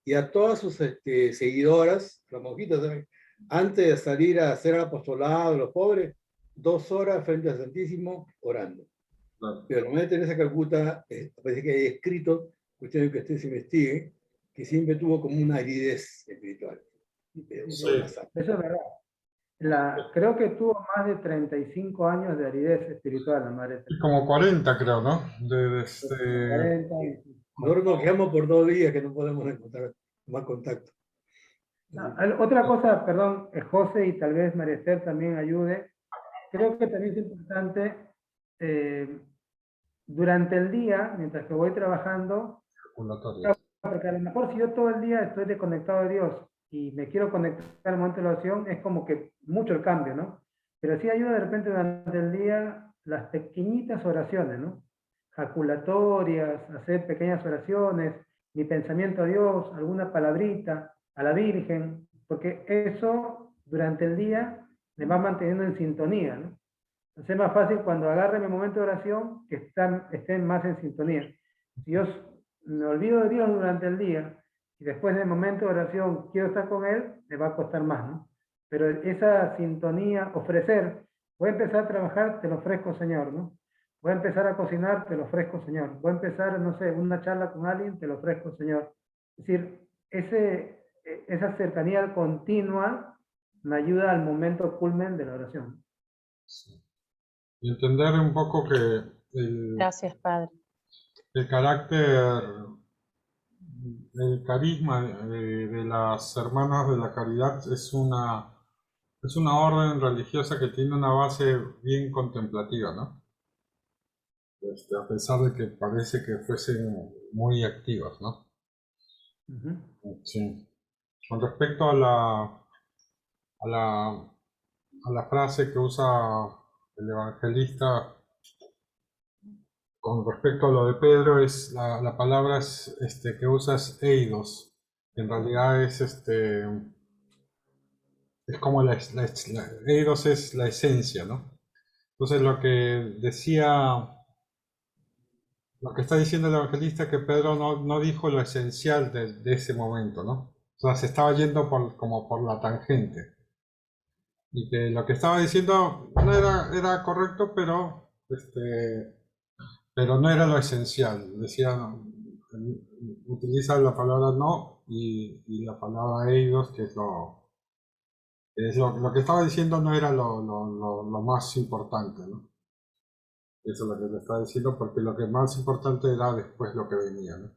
Y a todas sus seguidoras, las monjitas también, antes de salir a hacer apostolado, los pobres, 2 horas frente al Santísimo orando. Claro. Pero la Madre Teresa de Calcuta, parece que hay escrito, usted que usted se investigue, que siempre tuvo como una aridez espiritual. Sí. Eso es verdad. Creo que tuvo más de 35 años de aridez espiritual la Madre Y Teresa. como 40 creo, ¿no? 40, Nosotros nos quedamos por 2 días que no podemos encontrar más contacto. Otra cosa, perdón, José y tal vez María Esther también ayude. Creo que también es importante durante el día, mientras que voy trabajando, Circulatorias. porque a lo mejor si yo todo el día estoy desconectado de Dios y me quiero conectar al momento de la oración, es como que mucho el cambio, ¿no? Pero sí ayuda de repente durante el día las pequeñitas oraciones, ¿no? Jaculatorias, hacer pequeñas oraciones, mi pensamiento a Dios, alguna palabrita, a la Virgen, porque eso durante el día me va manteniendo en sintonía, ¿no? Entonces es más fácil cuando agarre mi momento de oración que estén más en sintonía. Si yo me olvido de Dios durante el día y después del momento de oración quiero estar con Él, me va a costar más, ¿no? Pero esa sintonía, ofrecer, voy a empezar a trabajar, te lo ofrezco, Señor, ¿no? Voy a empezar a cocinar, te lo ofrezco, Señor. Voy a empezar, no sé, una charla con alguien, te lo ofrezco, Señor. Es decir, esa cercanía continua me ayuda al momento culmen de la oración. Sí. Y entender un poco que Gracias, Padre. el carácter, el carisma de las hermanas de la caridad es una orden religiosa que tiene una base bien contemplativa, ¿no? A pesar de que parece que fuesen muy activas, ¿no? Sí. Con respecto a la frase que usa el evangelista con respecto a lo de Pedro, es la palabra que usa es eidos. En realidad es como eidos es la esencia, ¿no? Entonces lo que está diciendo el evangelista es que Pedro no dijo lo esencial de ese momento, ¿no? O sea, se estaba yendo como por la tangente. Y que lo que estaba diciendo no era correcto, pero no era lo esencial. Decía, utiliza la palabra no y la palabra eidos, que es lo que estaba diciendo no era lo más importante, ¿no? Eso es lo que le estaba diciendo, porque lo que más importante era después lo que venía, ¿no?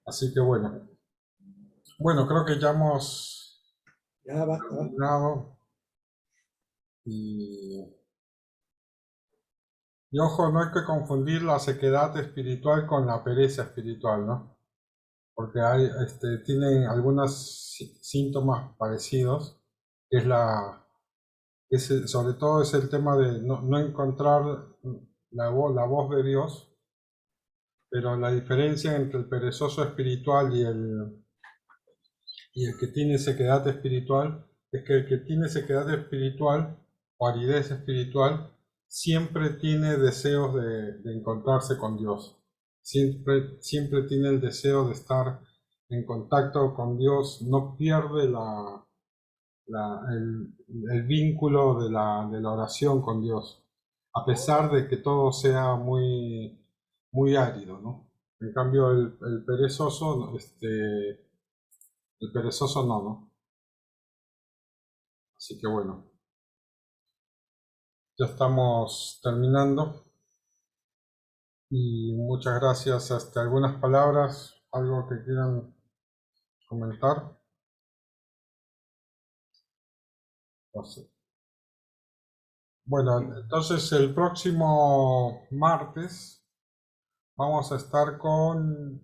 Así que bueno. Bueno, creo que ya hemos Ya basta. terminado. Y ojo, no hay que confundir la sequedad espiritual con la pereza espiritual, ¿no? Porque tienen algunos síntomas parecidos, que sobre todo es el tema de no encontrar la voz de Dios, pero la diferencia entre el perezoso espiritual y el que tiene sequedad espiritual es que el que tiene sequedad espiritual o aridez espiritual siempre tiene deseos de encontrarse con Dios. Siempre tiene el deseo de estar en contacto con Dios, no pierde el vínculo de la oración con Dios, a pesar de que todo sea muy, muy árido, ¿no? En cambio, el perezoso no, ¿no? Así que bueno, ya estamos terminando. Y muchas gracias. Algunas palabras, algo que quieran comentar. No sé. Bueno, entonces el próximo martes vamos a estar con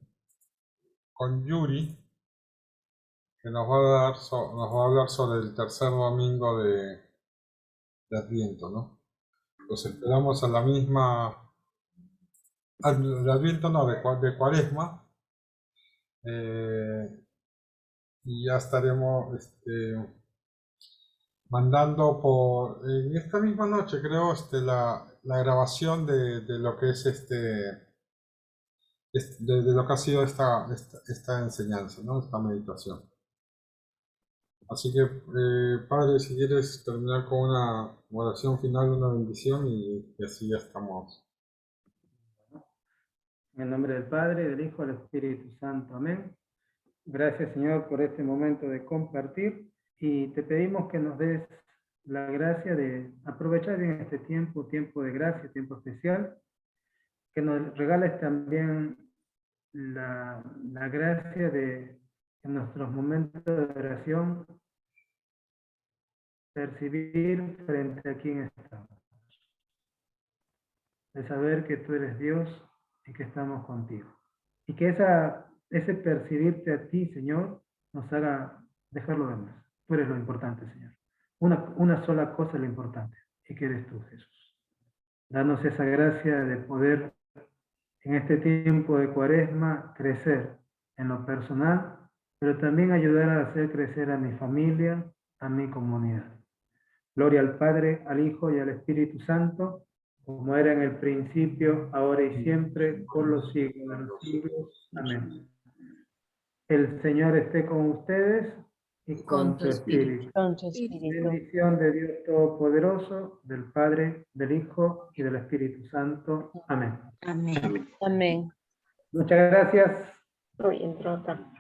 Yuri, que nos va a hablar sobre el tercer domingo de Adviento, ¿no? Los esperamos a la misma, de Adviento no, de Cuaresma, y ya estaremos mandando en esta misma noche, creo, la grabación de lo que es de lo que ha sido esta enseñanza, ¿no? Esta meditación. Así que, Padre, si quieres terminar con una oración final, una bendición, y así ya estamos. En el nombre del Padre, del Hijo y del Espíritu Santo. Amén. Gracias, Señor, por este momento de compartir, y te pedimos que nos des la gracia de aprovechar bien este tiempo de gracia, tiempo especial, que nos regales también la gracia de, en nuestros momentos de oración, percibir frente a quién estamos, de saber que tú eres Dios y que estamos contigo. Y que ese percibirte a ti, Señor, nos haga dejar lo demás. Tú eres lo importante, Señor. Una sola cosa es lo importante, y que eres tú, Jesús. Danos esa gracia de poder, en este tiempo de Cuaresma, crecer en lo personal, pero también ayudar a hacer crecer a mi familia, a mi comunidad. Gloria al Padre, al Hijo y al Espíritu Santo, como era en el principio, ahora y siempre, por los siglos de los siglos. Amén. El Señor esté con ustedes y con su espíritu. Con su espíritu. Bendición de Dios Todopoderoso, del Padre, del Hijo y del Espíritu Santo. Amén. Amén. Amén. Muchas gracias. Uy, entró acá.